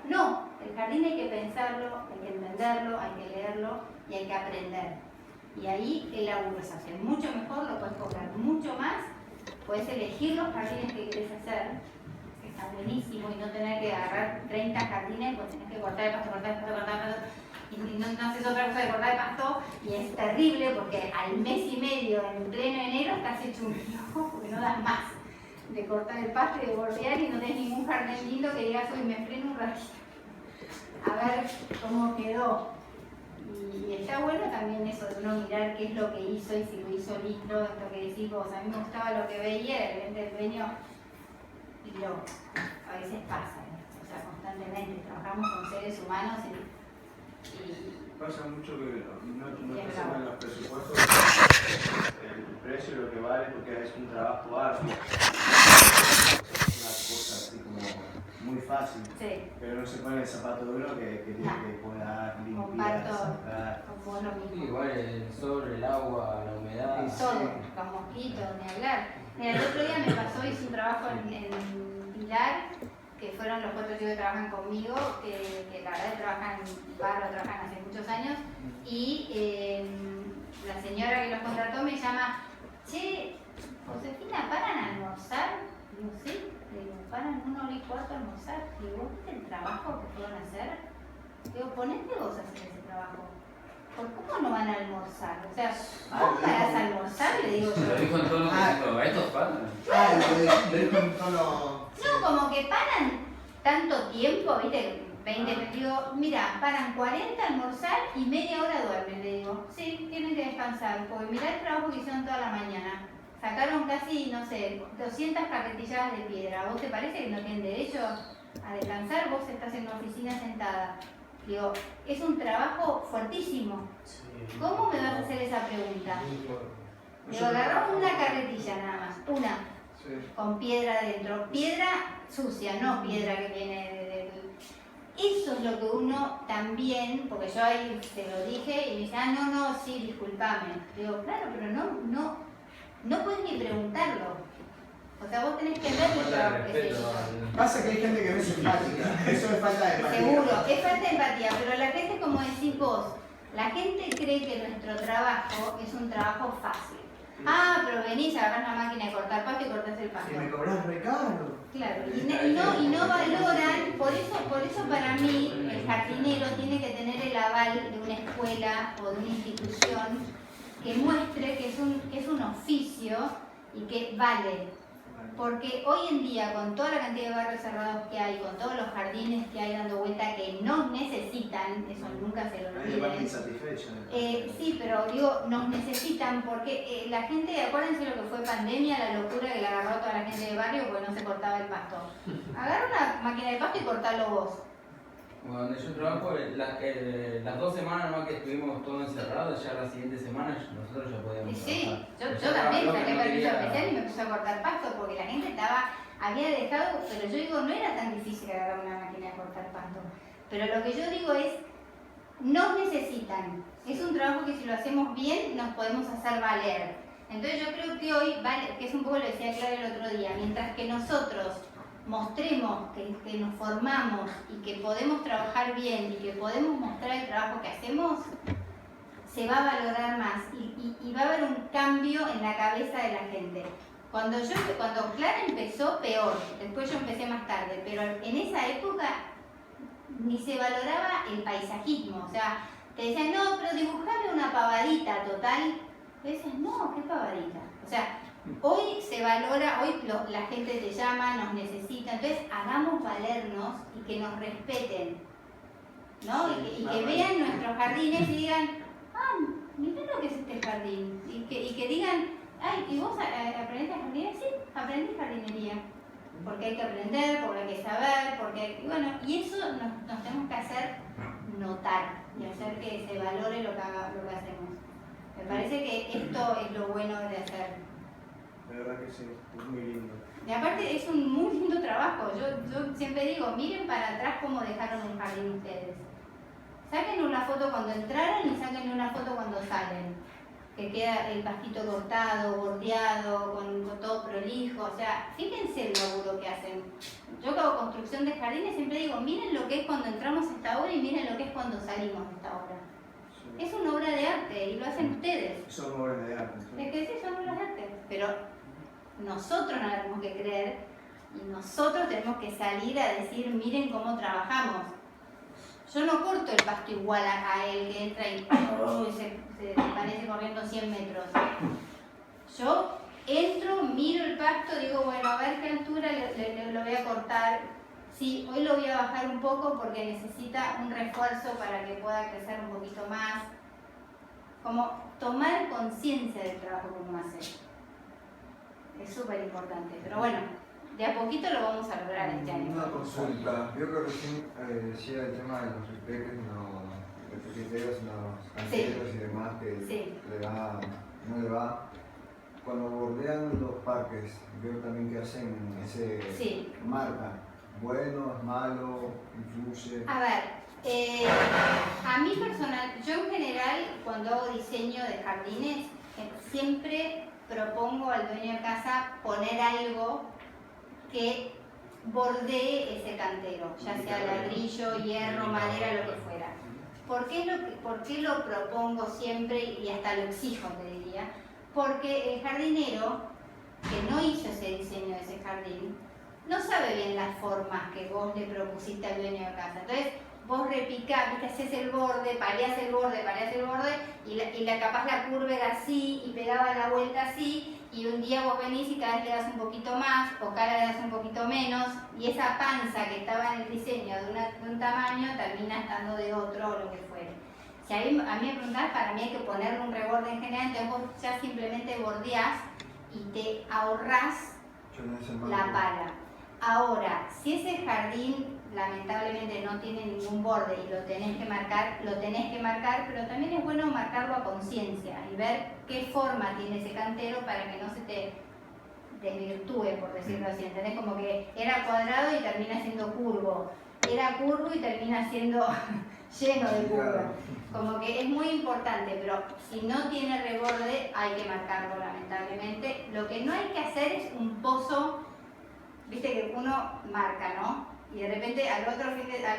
No, el jardín hay que pensarlo, hay que entenderlo, hay que leerlo y hay que aprender. Y ahí el laburo se hace mucho mejor, lo puedes cobrar mucho más, puedes elegir los jardines que quieres hacer, que está buenísimo, y no tener que agarrar 30 jardines, pues tenés que cortar el pasto, y no haces otra cosa de cortar el pasto, y es terrible porque al mes y medio, en pleno enero, estás hecho un piojo porque no das más de cortar el pasto y de bordear y no tenés ningún jardín lindo que digas, uy, me freno un ratito a ver cómo quedó. Y está bueno también eso de uno mirar qué es lo que hizo y si lo hizo lindo, esto que decís vos, a mí me gustaba lo que veía, de repente el dueño, y a veces pasa, o sea, constantemente trabajamos con seres humanos y pasa mucho que no te sacan los presupuestos el precio, lo que vale, porque es un trabajo arduo. Es una cosa así como muy fácil, sí. Pero no se pone el zapato de uno que tiene que podar, limpiar, Comparto sacar. con vos lo mismo. Sí, igual el sol, el agua, la humedad. Todo, los mosquitos, ni hablar. Mira, el otro día me pasó, hice un trabajo en Pilar, que fueron los 4 chicos que trabajan conmigo, que la verdad trabajan hace muchos años, y la señora que los contrató me llama, che, Josefina, ¿paran a almorzar? Digo, sí, digo, paran 1:15 a almorzar. Digo, ¿vos viste el trabajo que fueron a hacer? Digo, ponete vos a hacer ese trabajo. ¿Por cómo no van a almorzar? O sea, ¿vos parás a almorzar? Le digo yo. Lo dijo en tono diciendo, estos paran. Lo dijo en tono... No, como que paran tanto tiempo, ¿viste? 20, digo, mira, paran 40 a almorzar y media hora duermen, le digo. Sí, tienen que descansar, porque mirá el trabajo que hicieron toda la mañana. Sacaron casi, no sé, 200 carretilladas de piedra. ¿Vos te parece que no tienen derecho a descansar? Vos estás en una oficina sentada. Digo, es un trabajo fuertísimo. ¿Cómo me vas a hacer esa pregunta? Digo, agarramos una carretilla nada más, una, con piedra adentro. Piedra sucia, no piedra que viene de... Eso es lo que uno también, porque yo ahí te lo dije y me dice, no, sí, discúlpame. Digo, claro, pero no puedes ni preguntarlo. O sea, vos tenés que ver el trabajo que se hizo. Pasa que hay gente que no es empática. Eso es falta de empatía. Seguro, es falta de empatía, pero la gente, como decís vos, la gente cree que nuestro trabajo es un trabajo fácil. Pero venís, agarrás la máquina de cortar pasto y cortás el pasto. Que me cobras re caro. Claro, y no valoran, por eso para mí el jardinero tiene que tener el aval de una escuela o de una institución que muestre que es un oficio y que vale. Porque hoy en día, con toda la cantidad de barrios cerrados que hay, con todos los jardines que hay dando vuelta que nos necesitan, eso nunca se lo Nadie va olviden. insatisfecho. Sí, pero digo, nos necesitan porque la gente, acuérdense lo que fue pandemia, la locura que le agarró a toda la gente de barrio porque no se cortaba el pasto. Agarra una máquina de pasto y cortalo vos. Bueno, donde yo trabajo, las 2 semanas nomás que estuvimos todos encerrados, ya la siguiente semana nosotros ya podíamos Sí, trabajar. yo también Lo que saqué no permiso quería- especial y me puse a cortar pasto porque la gente había dejado, pero yo digo, no era tan difícil agarrar una máquina de cortar pasto. Pero lo que yo digo es, nos necesitan. Es un trabajo que si lo hacemos bien nos podemos hacer valer. Entonces yo creo que hoy, que es un poco lo decía Clara el otro día, mientras que nosotros mostremos que nos formamos y que podemos trabajar bien y que podemos mostrar el trabajo que hacemos, se va a valorar más y va a haber un cambio en la cabeza de la gente. Cuando Clara empezó, peor, después yo empecé más tarde, pero en esa época ni se valoraba el paisajismo, o sea, te decían, no, pero dibujame una pavadita, total. Y decías, no, ¿qué pavadita? O sea, hoy se valora, hoy la gente te llama, nos necesita, entonces hagamos valernos y que nos respeten, ¿no? Y que vean nuestros jardines y digan, ah, mirá lo que es este jardín. Y que digan, ay, ¿y vos aprendiste jardinería? Sí, aprendí jardinería. Porque hay que aprender, porque hay que saber, y bueno, y eso nos tenemos que hacer notar y hacer que se valore lo que hacemos. Me parece que esto es lo bueno de hacer. De verdad que sí, es muy lindo. Y aparte es un muy lindo trabajo. Yo siempre digo, miren para atrás cómo dejaron un jardín ustedes. Saquen una foto cuando entraron y saquen una foto cuando salen. Que queda el pastito cortado, bordeado, con todo prolijo. O sea, fíjense el laburo que hacen. Yo que hago construcción de jardines siempre digo, miren lo que es cuando entramos a esta obra y miren lo que es cuando salimos de esta obra. Sí. Es una obra de arte y lo hacen ustedes. Son obras de arte. ¿Sí? Es que sí, son obras de arte. Pero nosotros no la tenemos que creer y nosotros tenemos que salir a decir, miren cómo trabajamos. Yo no corto el pasto igual a él que entra y se parece corriendo 100 metros. Yo entro, miro el pasto, digo, bueno, a ver qué altura lo voy a cortar. Sí, hoy lo voy a bajar un poco porque necesita un refuerzo para que pueda crecer un poquito más. Como tomar conciencia del trabajo que uno hace. Es súper importante, pero bueno, de a poquito lo vamos a lograr este año. Una consulta, yo que recién decía el tema de los ripeques, los piqueteros, los canteros y demás que Sí. no le va. Cuando bordean los parques, veo también que hacen ese Sí. marca. Bueno, es malo, influye. A ver, a mí personal, yo en general cuando hago diseño de jardines, siempre propongo al dueño de casa poner algo que bordee ese cantero, ya sea ladrillo, hierro, madera, lo que fuera. ¿Por qué lo propongo siempre y hasta lo exijo, te diría? Porque el jardinero que no hizo ese diseño de ese jardín no sabe bien las formas que vos le propusiste al dueño de casa. Entonces, vos repicás, haces el borde, paleás el borde y capaz la curva era así y pegaba la vuelta así y un día vos venís y cada vez le das un poquito más o cada vez le das un poquito menos y esa panza que estaba en el diseño de un tamaño termina estando de otro o lo que fuere. Si a mí me preguntás, para mí hay que ponerle un reborde en general, entonces vos ya simplemente bordeás y te ahorrás la pala. Ahora, si ese jardín lamentablemente no tiene ningún borde y lo tenés que marcar, pero también es bueno marcarlo a conciencia y ver qué forma tiene ese cantero para que no se te desvirtúe, por decirlo así, ¿entendés? Como que era cuadrado y termina siendo curvo, era curvo y termina siendo lleno de curvas. Como que es muy importante, pero si no tiene reborde hay que marcarlo lamentablemente. Lo que no hay que hacer es un pozo, viste que uno marca, ¿no? Y de repente a la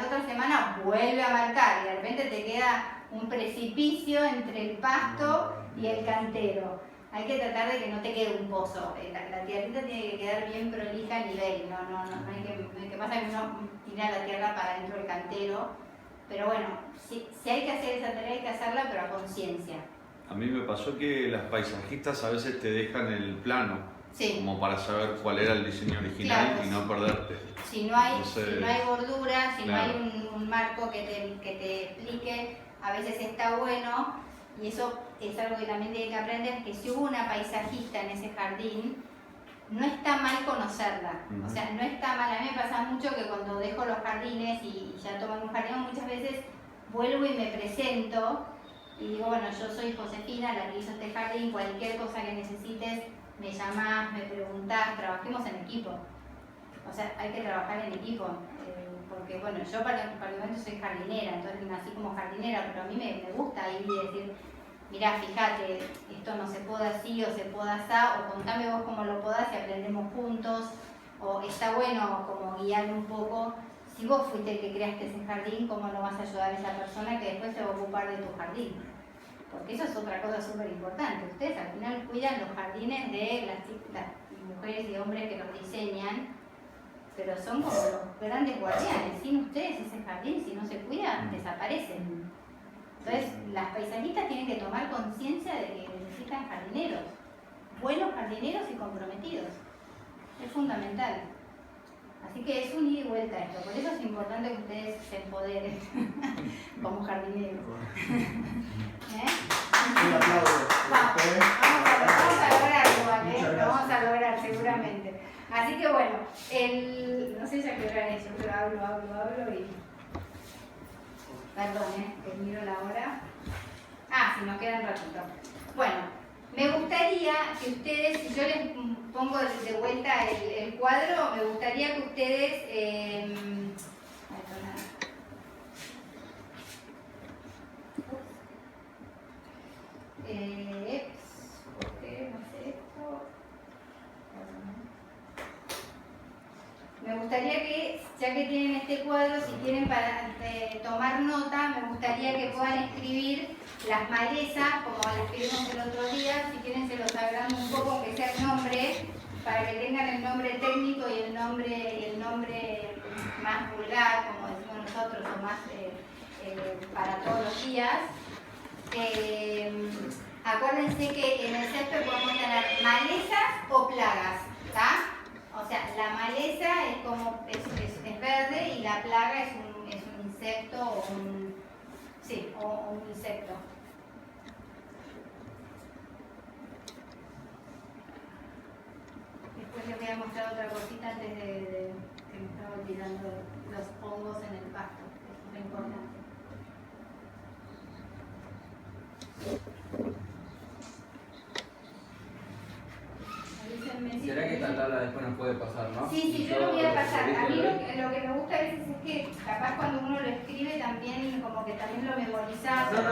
otra semana vuelve a marcar y de repente te queda un precipicio entre el pasto y el cantero. Hay que tratar de que no te quede un pozo. La tierrita tiene que quedar bien prolija a nivel. No hay que pasa que uno tira la tierra para dentro del cantero. Pero bueno, si hay que hacer esa tarea hay que hacerla, pero a conciencia. A mí me pasó que las paisajistas a veces te dejan el plano. Sí. Como para saber cuál era el diseño original, claro, y no perderte. Si no hay bordura, si claro, no hay un marco que te explique, a veces está bueno, y eso es algo que también tiene que aprender, que si hubo una paisajista en ese jardín, no está mal conocerla. O sea, no está mal. A mí me pasa mucho que cuando dejo los jardines y ya toman un jardín, muchas veces vuelvo y me presento y digo, bueno, yo soy Josefina, la que hizo este jardín, cualquier cosa que necesites, me llamás, me preguntás, trabajemos en equipo. O sea, hay que trabajar en equipo, porque bueno, yo particularmente soy jardinera, entonces nací como jardinera, pero a mí me gusta ir y decir, mirá, fíjate, esto no se poda así o se poda así, o contame vos cómo lo podás y aprendemos juntos, o está bueno como guiar un poco. Si vos fuiste el que creaste ese jardín, ¿cómo no vas a ayudar a esa persona que después se va a ocupar de tu jardín? porque eso es otra cosa súper importante. Ustedes al final cuidan los jardines de las mujeres y hombres que los diseñan, pero son como los grandes guardianes. Sin ustedes ese jardín, si no se cuida, desaparecen. Entonces las paisajistas tienen que tomar conciencia de que necesitan jardineros, buenos jardineros y comprometidos. Es fundamental. Así que es un ida y vuelta esto, por eso es importante que ustedes se empoderen como jardineros. Un aplauso. Vamos a lograrlo, ¿vale? Lo vamos a lograr seguramente. Así que bueno, no sé ya qué hora es, yo pero hablo y... Perdón, que miro la hora. Ah, si nos queda un ratito. Bueno, me gustaría que ustedes, si yo les pongo de vuelta el cuadro, me gustaría que ustedes... ¿por qué no sé esto? Me gustaría que, ya que tienen este cuadro, si quieren para tomar nota, me gustaría que puedan escribir las malezas, como las escribimos el otro día. Si quieren se los agrando un poco, aunque sea el nombre, para que tengan el nombre técnico y el nombre más vulgar, como decimos nosotros, o más para todos los días. Acuérdense que en el césped podemos tener malezas o plagas, ¿está? O sea, la maleza es como es verde y la plaga es un insecto o un insecto. Después les voy a mostrar otra cosita antes de que me estaba olvidando los hongos en el pasto. Eso es lo importante. ¿Será que esta tabla después nos puede pasar, no? Sí, yo lo voy a pasar. A mí lo que me gusta a veces es que capaz cuando uno lo escribe también como que también lo memorizás. No,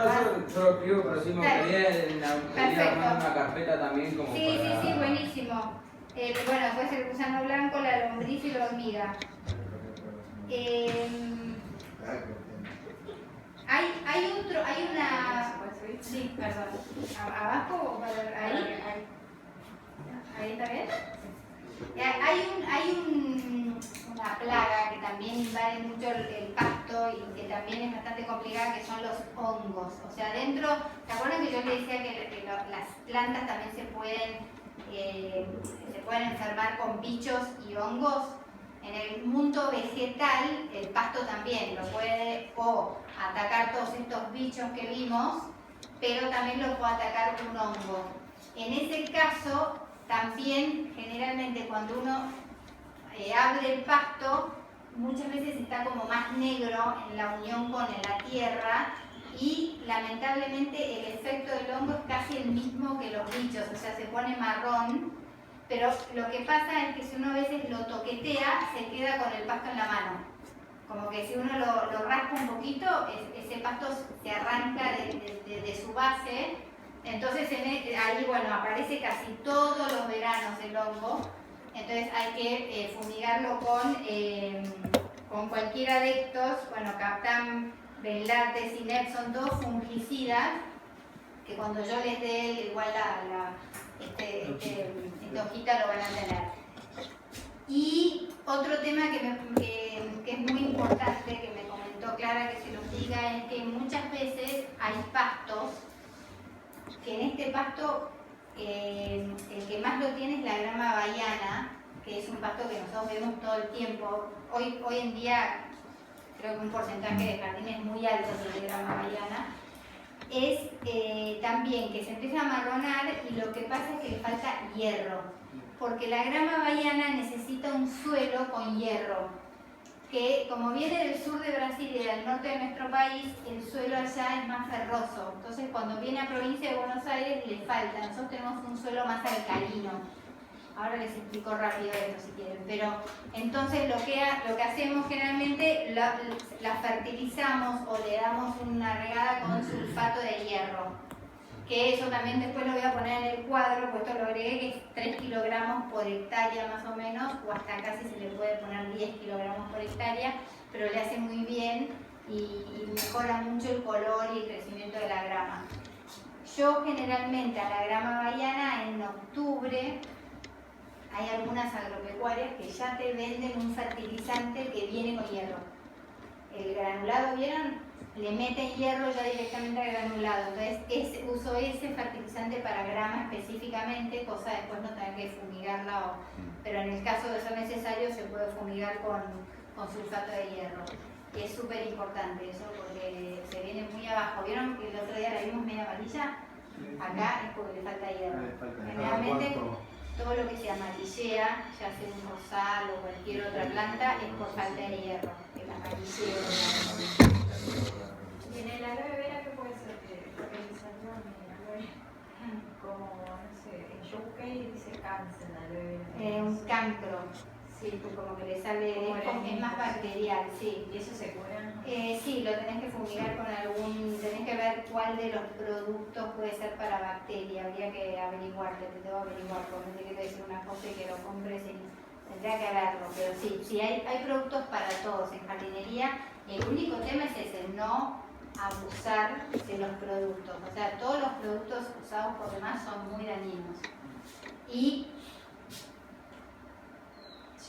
yo lo escribo, pero sí me gustaría armar una carpeta también como para... Sí, buenísimo. Bueno, después el gusano blanco, la lombriz y la hormiga. Hay una... Sí, perdón. ¿Abajo o ahí? ¿Ahí está bien? Hay una plaga que también invade mucho el pasto y que también es bastante complicada, que son los hongos. O sea, dentro, ¿se acuerdan que yo les decía que las plantas también se pueden enfermar con bichos y hongos? En el mundo vegetal, el pasto también lo puede atacar todos estos bichos que vimos, pero también lo puede atacar un hongo. En ese caso, también generalmente cuando uno abre el pasto, muchas veces está como más negro en la unión con la tierra y lamentablemente el efecto del hongo es casi el mismo que los bichos, o sea, se pone marrón, pero lo que pasa es que si uno a veces lo toquetea, se queda con el pasto en la mano. Como que si uno lo raspa un poquito, ese pasto se arranca de su base. Entonces ahí bueno, aparece casi todos los veranos el hongo. Entonces hay que fumigarlo con cualquiera de estos, bueno, Captan, Benlate, Cinep, son todos fungicidas, que cuando yo les dé igual esta hojita lo van a tener. Y otro tema que es muy importante, que me comentó Clara que se los diga, es que muchas veces hay pastos, que en este pasto el que más lo tiene es la grama bahiana, que es un pasto que nosotros vemos todo el tiempo. Hoy en día creo que un porcentaje de jardines muy alto de grama bahiana. Es también que se empieza a amarronar y lo que pasa es que le falta hierro, porque la grama bahiana necesita un suelo con hierro, que como viene del sur de Brasil y del norte de nuestro país, el suelo allá es más ferroso. Entonces cuando viene a provincia de Buenos Aires le falta. Nosotros tenemos un suelo más alcalino. Ahora les explico rápido esto si quieren. Pero entonces lo que hacemos generalmente, la fertilizamos o le damos una regada con sulfato de hierro. Que eso también después lo voy a poner en el cuadro, pues esto lo agregué, que es 3 kilogramos por hectárea más o menos, o hasta casi se le puede poner 10 kilogramos por hectárea, pero le hace muy bien y mejora mucho el color y el crecimiento de la grama. Yo generalmente a la grama bahiana en octubre hay algunas agropecuarias que ya te venden un fertilizante que viene con hierro. El granulado, ¿vieron? Le meten hierro ya directamente al granulado. Entonces uso ese fertilizante para grama específicamente, cosa de después no tener que fumigarla. Pero en el caso de ser necesario se puede fumigar con sulfato de hierro. Y es súper importante eso porque se viene muy abajo. ¿Vieron que el otro día la vimos media amarilla? Acá es porque le falta hierro. Generalmente todo lo que se amarillea, ya sea un rosal o cualquier otra planta, es por falta de hierro. El amarilleo. Y en el aloe vera, ¿qué puede ser? Porque me salió en el aloe vera, como, no sé, en Showcase dice cáncer en aloe vera. Un cancro, sí, pues como que le sale, es más bacterial, sí. ¿Y eso se cura? Sí, lo tenés que fumigar con tenés que ver cuál de los productos puede ser para bacteria, habría que averiguarlo, te tengo que averiguar, porque no te quiero decir una cosa y que lo compres y tendría que verlo, pero sí, hay productos para todos en jardinería. El único tema es ese, no abusar de los productos. O sea, todos los productos usados por demás son muy dañinos. Y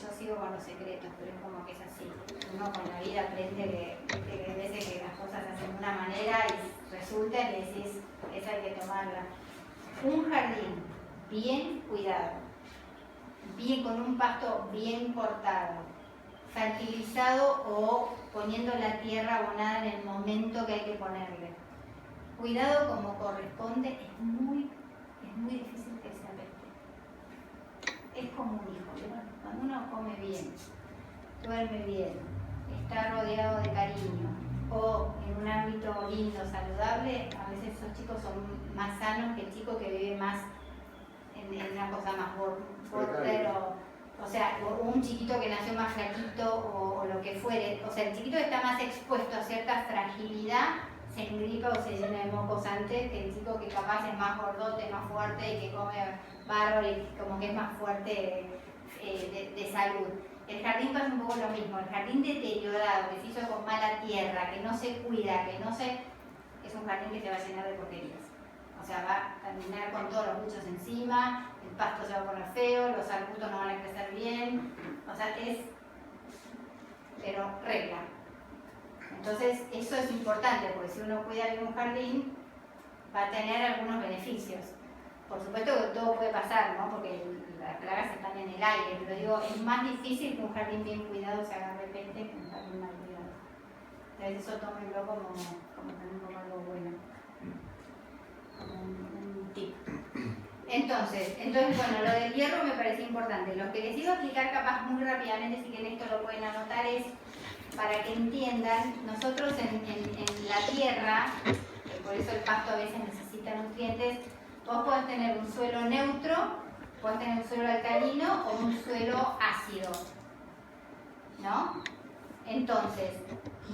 yo sigo con los secretos, pero es como que es así. Uno con la vida aprende que hay veces que las cosas se hacen de una manera y resulta que decís, esa hay que tomarla. Un jardín bien cuidado, con un pasto bien cortado, fertilizado o poniendo la tierra abonada en el momento que hay que ponerle. Cuidado como corresponde, es muy difícil que se afecte. Es como un hijo, ¿verdad? Cuando uno come bien, duerme bien, está rodeado de cariño o en un ámbito lindo, saludable, a veces esos chicos son más sanos que el chico que vive más en una cosa más border o sea, o un chiquito que nació más flaquito o lo que fuere. O sea, el chiquito que está más expuesto a cierta fragilidad se engripa o se llena de mocos antes que el chico que capaz es más gordote, más fuerte y que come bárbaro y como que es más fuerte de salud. El jardín pasa un poco lo mismo. El jardín deteriorado, que se hizo con mala tierra, que no se cuida, es un jardín que se va a llenar de porquerías. O sea, va a terminar con todos los bichos encima, el pasto se va a poner feo, los arbustos no van a crecer bien. O sea, pero regla. Entonces, eso es importante, porque si uno cuida bien un jardín, va a tener algunos beneficios. Por supuesto que todo puede pasar, ¿no? Porque las plagas están en el aire, pero digo, es más difícil que un jardín bien cuidado se haga de repente que un jardín mal cuidado. Entonces, eso tómenlo como también como algo bueno. Un tip. Entonces, bueno, lo del hierro me parece importante. Lo que les iba a explicar capaz muy rápidamente, si quieren esto lo pueden anotar, es para que entiendan, nosotros en la tierra, por eso el pasto a veces necesita nutrientes, vos podés tener un suelo neutro, podés tener un suelo alcalino o un suelo ácido, ¿no? Entonces,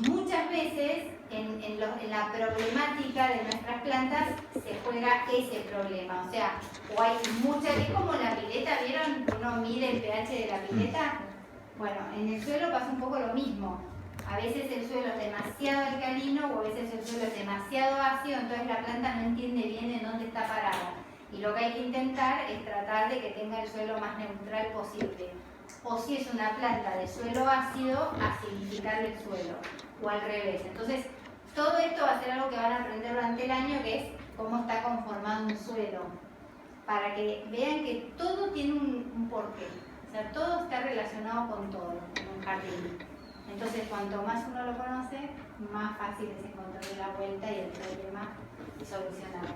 muchas veces en la problemática de nuestras plantas se juega ese problema. O sea, o hay muchas, es como la pileta, ¿vieron? Uno mide el pH de la pileta. Bueno, en el suelo pasa un poco lo mismo. A veces el suelo es demasiado alcalino o a veces el suelo es demasiado ácido, entonces la planta no entiende bien en dónde está parada. Y lo que hay que intentar es tratar de que tenga el suelo más neutral posible. O si es una planta de suelo ácido, acidificar el suelo, o al revés. Entonces, todo esto va a ser algo que van a aprender durante el año, que es cómo está conformado un suelo, para que vean que todo tiene un porqué. O sea, todo está relacionado con todo en un jardín. Entonces, cuanto más uno lo conoce, más fácil es encontrarle la vuelta y el problema y solucionarlo.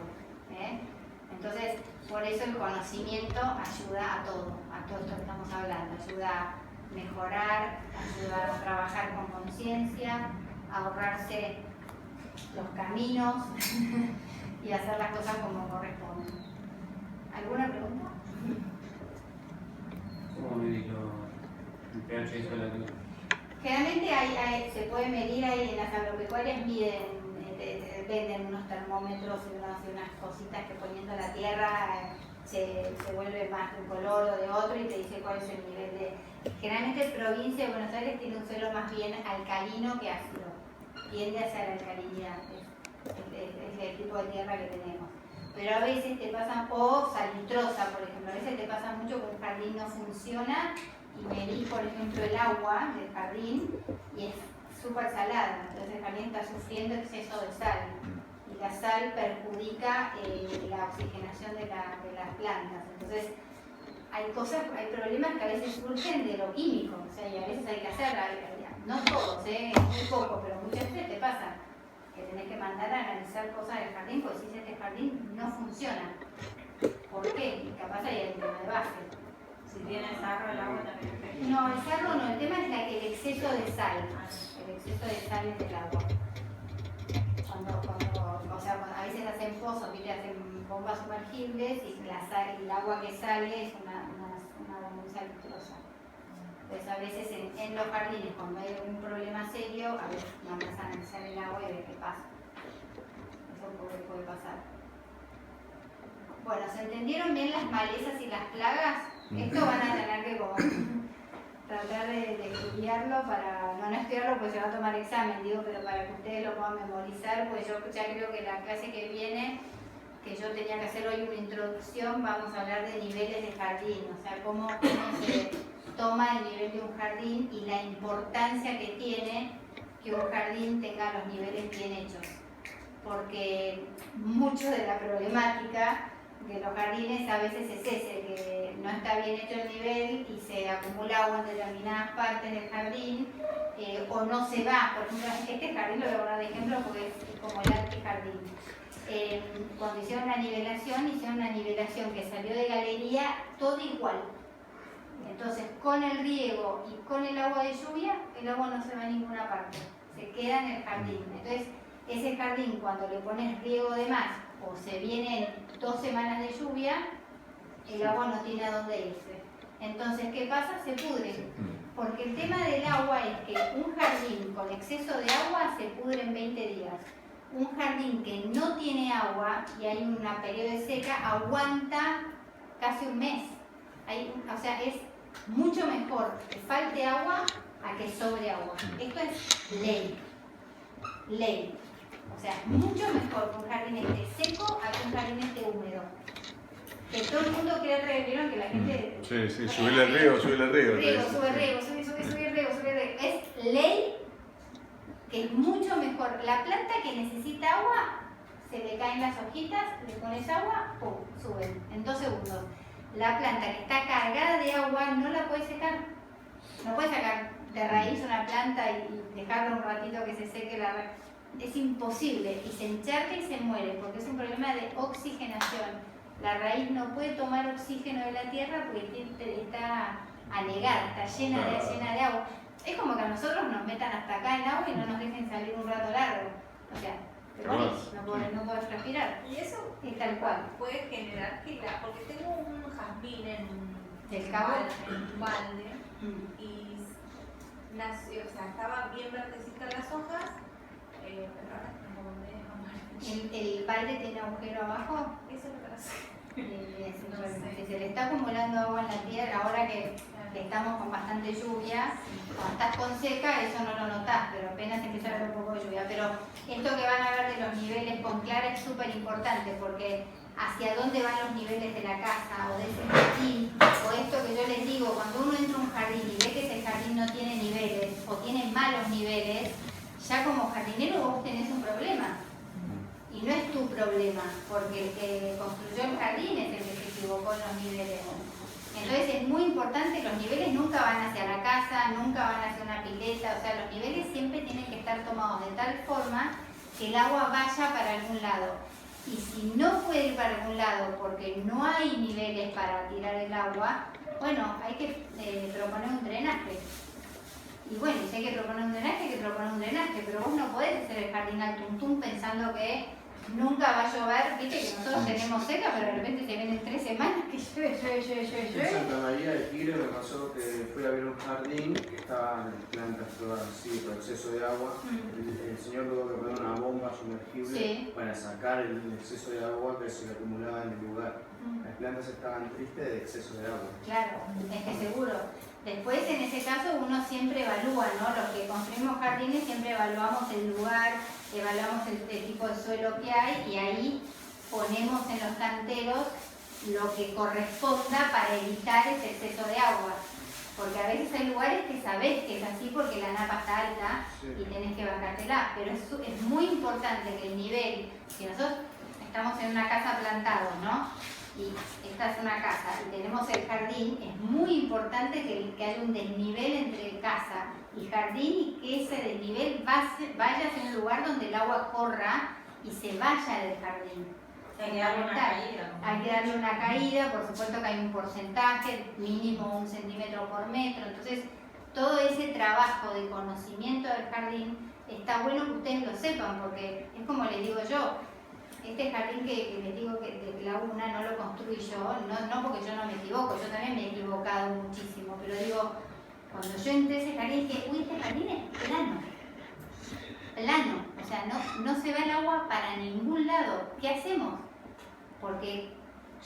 Entonces, por eso el conocimiento ayuda a todo esto que estamos hablando. Ayuda a mejorar, ayuda a trabajar con conciencia, a ahorrarse los caminos y hacer las cosas como corresponden. ¿Alguna pregunta? ¿Cómo medís el pH de la tierra? Generalmente se puede medir ahí en las agropecuarias, venden unos termómetros y unas cositas que poniendo la tierra se vuelve más de un color o de otro y te dice cuál es el nivel de... Generalmente provincia de Buenos Aires tiene un suelo más bien alcalino que ácido, tiende hacia la alcalinidad, es el tipo de tierra que tenemos. pero a veces te pasa, o salistrosa, por ejemplo, a veces te pasa mucho que un jardín no funciona y medís, por ejemplo, el agua del jardín y es súper salada, entonces el jardín está sufriendo exceso de sal y la sal perjudica la oxigenación de las plantas. Entonces hay problemas que a veces surgen de lo químico, o sea, y a veces hay que hacer, no todos, muy poco, pero muchas veces te pasa que tenés que mandar a analizar cosas del jardín, porque si este jardín no funciona. ¿Por qué? Y capaz hay un tema de base. Si tiene sarro el agua también. No, el sarro no, el tema es el exceso de sal. El exceso de sal en el agua. O sea, a veces hacen pozos, ¿viste? Hacen bombas sumergibles y el agua que sale es una agua muy salistrosa. Entonces a veces en los jardines, cuando hay un problema serio, a veces vamos a analizar el agua y ver qué pasa. Eso puede pasar. Bueno, ¿se entendieron bien las malezas y las plagas? Esto van a tener que tratar de estudiarlo no estudiarlo porque se va a tomar examen, digo, pero para que ustedes lo puedan memorizar, pues yo ya creo que la clase que viene, que yo tenía que hacer hoy una introducción, vamos a hablar de niveles de jardín, o sea, cómo se toma el nivel de un jardín y la importancia que tiene que un jardín tenga los niveles bien hechos, porque mucho de la problemática de los jardines a veces es ese, que no está bien hecho el nivel y se acumula agua en determinadas partes del jardín, o no se va. Por ejemplo, este jardín lo voy a poner de ejemplo porque es como el artejardín. Cuando hicieron una nivelación que salió de galería todo igual. Entonces, con el riego y con el agua de lluvia, el agua no se va a ninguna parte, se queda en el jardín. Entonces, ese jardín, cuando le pones riego de más o se vienen 2 semanas de lluvia, el agua no tiene a dónde irse. Entonces, ¿qué pasa? Se pudre. Porque el tema del agua es que un jardín con exceso de agua se pudre en 20 días. Un jardín que no tiene agua y hay un periodo de seca, aguanta casi un mes. O sea, es mucho mejor que falte agua a que sobre agua. Esto es ley. Ley. O sea, mucho mejor que un jardín esté seco a que un jardín esté húmedo. Que todo el mundo quiere vieron que la gente... Sí, subirle el riego. Sube riego. Es ley que es mucho mejor. La planta que necesita agua, se le caen las hojitas, le pones agua, ¡pum! Suben en 2 segundos. La planta que está cargada de agua no la puedes secar. No puedes sacar de raíz una planta y dejarla un ratito que se seque la raíz. Es imposible y se encharca y se muere porque es un problema de oxigenación. La raíz no puede tomar oxígeno de la tierra porque está anegada, está llena de agua. Es como que a nosotros nos metan hasta acá el agua y no nos dejen salir un rato largo. O sea, te morís, no podés respirar. Y eso es tal cual. Puede generar que porque tengo un jazmín en un balde y nació, o sea, estaba bien verdecitas las hojas, pero ahora como me deja mal. ¿El balde tiene agujero abajo? Eso me parece. Si se le está acumulando agua en la tierra, ahora que estamos con bastante lluvia, cuando estás con seca eso no lo notás, pero apenas empieza a haber un poco de lluvia. Pero esto que van a ver de los niveles con clara es súper importante porque hacia dónde van los niveles de la casa o de ese jardín, o esto que yo les digo, cuando uno entra a un jardín y ve que ese jardín no tiene niveles o tiene malos niveles, ya como jardinero vos tenés un problema. Y no es tu problema, porque el que construyó el jardín es el que se equivocó en los niveles. Entonces es muy importante, los niveles nunca van hacia la casa, nunca van hacia una pileta, o sea, los niveles siempre tienen que estar tomados de tal forma que el agua vaya para algún lado. Y si no puede ir para algún lado porque no hay niveles para tirar el agua, bueno, hay que proponer un drenaje. Y bueno, si hay que proponer un drenaje, hay que proponer un drenaje, pero vos no podés hacer el jardín al tuntún pensando que nunca va a llover, viste que nosotros tenemos seca, pero de repente se vienen 3 semanas que llueve. En Santa María del Tigre me pasó que fui a ver un jardín que estaban las plantas todas así por exceso de agua. El señor tuvo que poner una bomba sumergible para sacar el exceso de agua que se le acumulaba en el lugar. Las plantas estaban tristes de exceso de agua. Claro, es que seguro. Después, en ese caso, uno siempre evalúa, ¿no? Los que construimos jardines siempre evaluamos el lugar, evaluamos el tipo de suelo que hay y ahí ponemos en los canteros lo que corresponda para evitar ese exceso de agua. Porque a veces hay lugares que sabés que es así porque la napa está alta y tenés que bajártela. Pero es muy importante que el nivel, si nosotros estamos en una casa plantados, ¿no? Y esta es una casa y tenemos el jardín, es muy importante que haya un desnivel entre casa y jardín y que ese desnivel vaya hacia un lugar donde el agua corra y se vaya del jardín. Hay que darle una caída. Hay que darle una caída, por supuesto que hay un porcentaje, mínimo 1 centímetro por metro. Entonces, todo ese trabajo de conocimiento del jardín está bueno que ustedes lo sepan, porque es como les digo yo, este jardín que les digo que de Laguna no lo construí yo, no porque yo no me equivoco, yo también me he equivocado muchísimo, pero digo, cuando yo entré a ese jardín dije, uy, este jardín es plano, o sea, no se va el agua para ningún lado. ¿Qué hacemos? Porque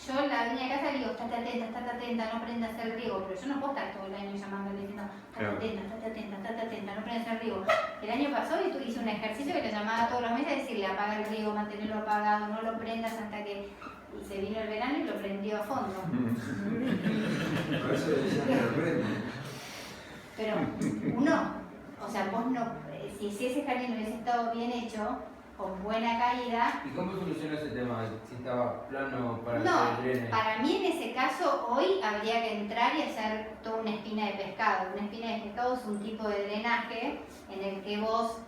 yo la dueña de casa le digo, estate atenta, no prendas el riego, pero yo no puedo estar todo el año llamándole diciendo, estate atenta, no prendas el riego. El año pasado hice un ejercicio que le llamaba todos los meses a decirle, apaga el riego, mantenerlo apagado, no lo prendas hasta que... Y se vino el verano y lo prendió a fondo. Por eso decía que lo prende. Pero o sea, vos no, si ese jardín hubiese estado bien hecho, con buena caída. ¿Y cómo soluciona ese tema? Si estaba plano para No, que drene. para mí en ese caso hoy habría que entrar y hacer toda una espina de pescado. Una espina de pescado es un tipo de drenaje en el que vos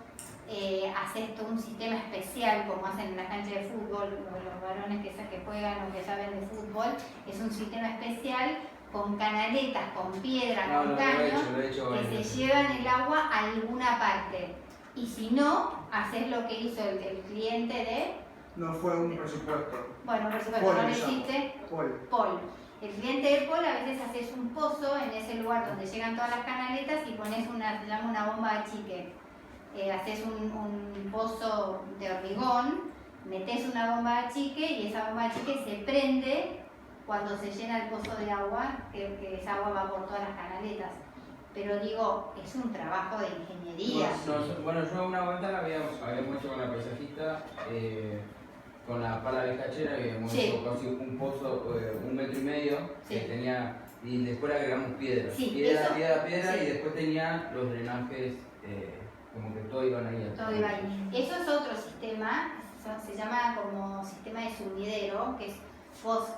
haces todo un sistema especial, como hacen en la cancha de fútbol, los varones que juegan o que saben de fútbol, es un sistema especial con canaletas, con piedra, con caños, que se llevan el agua a alguna parte. Y si no, haces lo que hizo el cliente de... No fue un presupuesto. Bueno, por supuesto, no lo hiciste. Paul. El cliente de Paul, a veces haces un pozo en ese lugar donde llegan todas las canaletas y pones se llama una bomba de chique. Haces un pozo de hormigón, metes una bomba de chique y esa bomba de chique se prende cuando se llena el pozo de agua, que esa agua va por todas las canaletas. Pero digo, es un trabajo de ingeniería. Bueno, yo una vuelta la habíamos hecho con la paisajista, con la pala vizcachera, habíamos hecho casi un pozo, 1,5 metros, que tenía, y después le agregamos piedra. Piedra, y después tenía los drenajes, como que todo iban ahí. Todo iba ahí. Eso es otro sistema, se llama como sistema de sumidero, que es vos,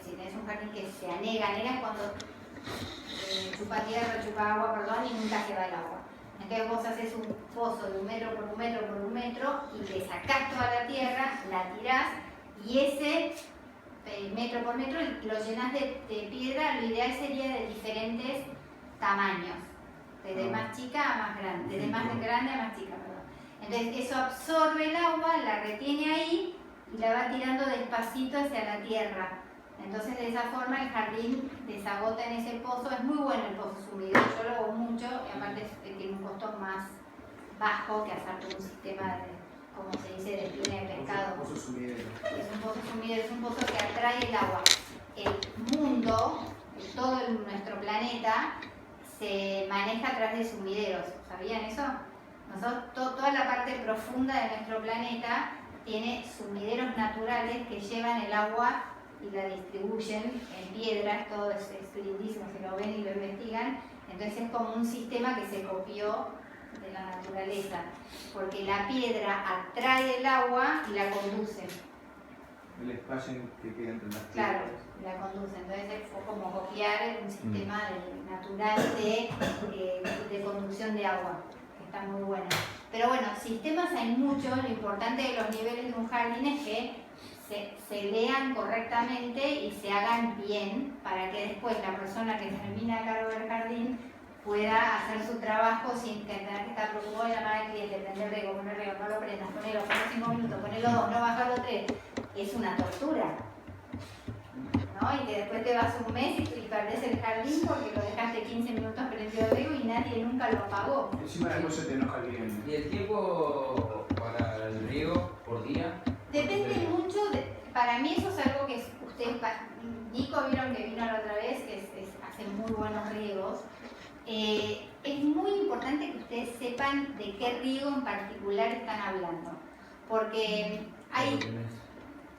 si tenés un jardín que se anega es cuando chupa tierra, chupa agua, y nunca se va el agua. Entonces vos haces un pozo de 1 metro por 1 metro por 1 metro y le sacás toda la tierra, la tirás y ese metro por metro lo llenás de piedra. Lo ideal sería de diferentes tamaños, desde más chica a más grande, desde más grande a más chica, perdón. Entonces eso absorbe el agua, la retiene ahí y la va tirando despacito hacia la tierra. Entonces de esa forma el jardín desagota en ese pozo. Es muy bueno el pozo sumido, yo lo hago mucho y aparte tiene un costo más bajo que hacer todo un sistema de, como se dice, de espina de pescado. Pozo sumidero. Es un pozo sumidero, es un pozo que atrae el agua. El mundo, todo nuestro planeta, se maneja a través de sumideros. ¿Sabían eso? Nosotros, toda la parte profunda de nuestro planeta tiene sumideros naturales que llevan el agua y la distribuyen en piedras. Todo es lindísimo, si lo ven y lo investigan. Entonces es como un sistema que se copió de la naturaleza, porque la piedra atrae el agua y la conduce. El espacio que queda entre las piedras. Claro, la conduce. Entonces fue como copiar un sistema natural de conducción de agua, que está muy bueno. Pero bueno, sistemas hay muchos. Lo importante de los niveles de un jardín es que se lean correctamente y se hagan bien para que después la persona que termina a cargo del jardín pueda hacer su trabajo sin tener que estar preocupado de llamar al cliente, prender riego, poner riego, no lo prendas, ponelo 5 minutos, ponelo 2, no bajarlo 3. Es una tortura, ¿no? Y que después te vas un mes y perdés el jardín porque lo dejaste 15 minutos prendido de riego y nadie nunca lo apagó. Encima de eso te enoja el cliente. ¿Y el tiempo para el riego por día? Depende mucho, para mí eso es algo que ustedes, Nico vieron que vino la otra vez, que hace muy buenos riegos. Es muy importante que ustedes sepan de qué riego en particular están hablando, porque hay...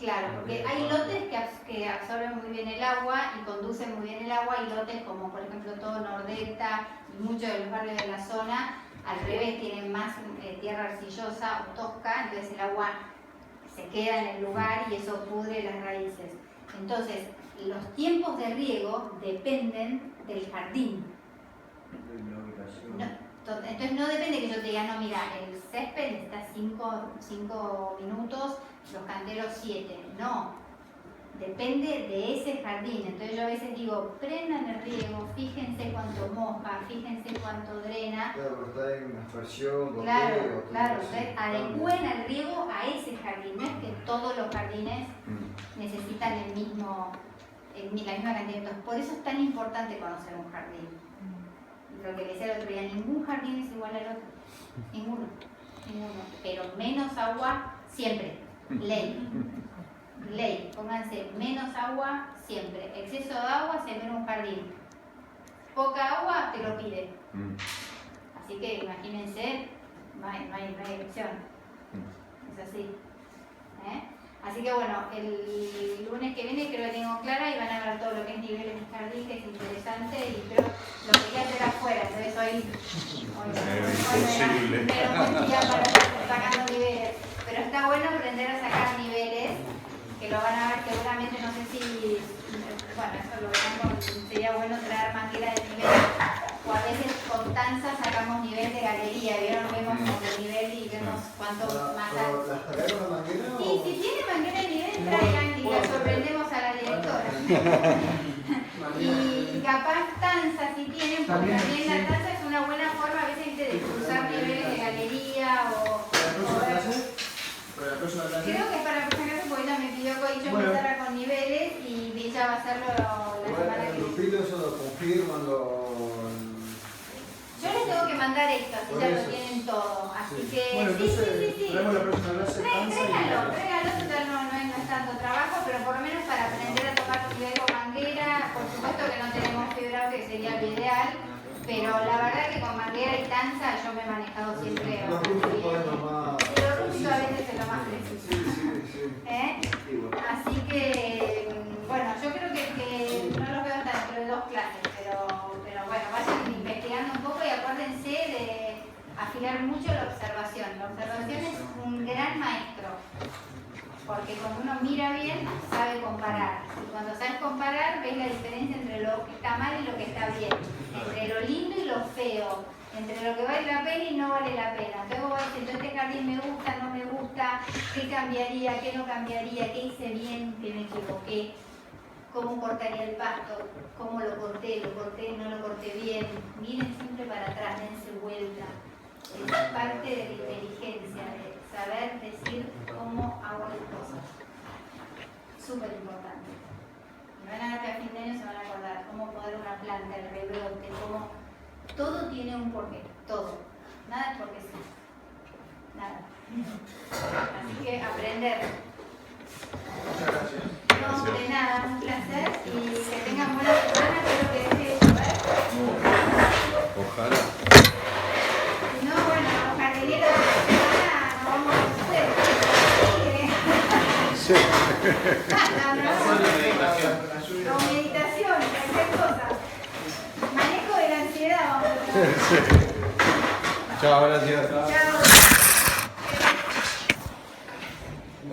Claro, porque hay lotes que absorben muy bien el agua y conducen muy bien el agua, y lotes como por ejemplo todo Nordesta y muchos de los barrios de la zona, al revés, tienen más tierra arcillosa o tosca, entonces el agua se queda en el lugar y eso pudre las raíces. Entonces, los tiempos de riego dependen del jardín. Entonces no depende que yo te diga, no, mira, el césped necesita 5 minutos, los canteros 7. No, depende de ese jardín. Entonces yo a veces digo, prendan el riego, fíjense cuánto moja, fíjense cuánto drena. Claro, pero está en aspersión, Claro, entonces adecúen el riego a ese jardín. No es que todos los jardines necesitan la misma cantidad. Entonces, por eso es tan importante conocer un jardín. Lo que decía el otro día, ningún jardín es igual al otro. Ninguno. Pero menos agua siempre. Ley. Pónganse menos agua siempre. Exceso de agua se ve en un jardín. Poca agua te lo pide. Así que imagínense, no hay elección. Es así. Así que bueno, el lunes que viene creo que tengo clara y van a ver todo lo que es niveles de jardín, que es interesante, y creo lo quería hacer afuera, entonces hoy me lo metía para estar sacando niveles. Pero está bueno aprender a sacar niveles, que lo van a ver seguramente, no sé si, bueno, eso lo verán, sería bueno traer manguera de nivel, o a veces con tanza sacamos nivel de galería, ¿vieron? Vemos el nivel y vemos cuánto más alto. ¿Las traemos la manguera? Sí, si tiene manguera de nivel, traigan y la sorprendemos a la directora. Y capaz tanza si tienen, porque también la tanza es una buena forma a veces de cruzar niveles de galería o... ¿Para la próxima clase? Creo que para la próxima clase, porque ella me pidió que yo empezara con niveles y ella va a hacerlo la semana que El viene. grupito eso lo confirman, Yo les tengo que mandar esto, así ya lo tienen todo. Así que Bueno, entonces, sí. traemos la próxima clase tanza y... Trégalo, total no es tanto trabajo, pero por lo menos para aprender a tocar un nivel con manguera. Por supuesto que no tenemos fibrado, que sería lo ideal, pero la verdad que con manguera y tanza yo me he manejado siempre los grupos podemos más... y lo ruso a veces es lo más preciso. Sí. Así que, bueno, yo creo que no los veo hasta dentro de 2 clases, pero bueno, vayan investigando un poco y acuérdense de afilar mucho la observación. La observación es un gran maestro, porque cuando uno mira bien, sabe comparar. Y cuando sabes comparar, ves la diferencia entre lo que está mal y lo que está bien, entre lo lindo y lo feo, entre lo que vale la pena y no vale la pena. Entonces vos vas diciendo, este jardín me gusta, no me gusta, qué cambiaría, qué no cambiaría, qué hice bien, qué me equivoqué, cómo cortaría el pasto, cómo lo corté, no lo corté bien. Miren siempre para atrás, dense vuelta. Es parte de la inteligencia, de saber decir cómo hago las cosas. Súper importante. Me van a ver que a fin de año se van a acordar cómo poner una planta, el rebrote, cómo... Todo tiene un porqué, todo. Nada es porque sí. Nada. Así que aprender. Muchas gracias. No, de nada, un placer y que tengan buena semana, espero que deje de llover. Ojalá. Si no, bueno, los jardineros de la semana nos vamos a hacer. Sí. Con meditación, cualquier cosa. Manejo de la ansiedad, vamos a hacer. Chao, gracias. Chao.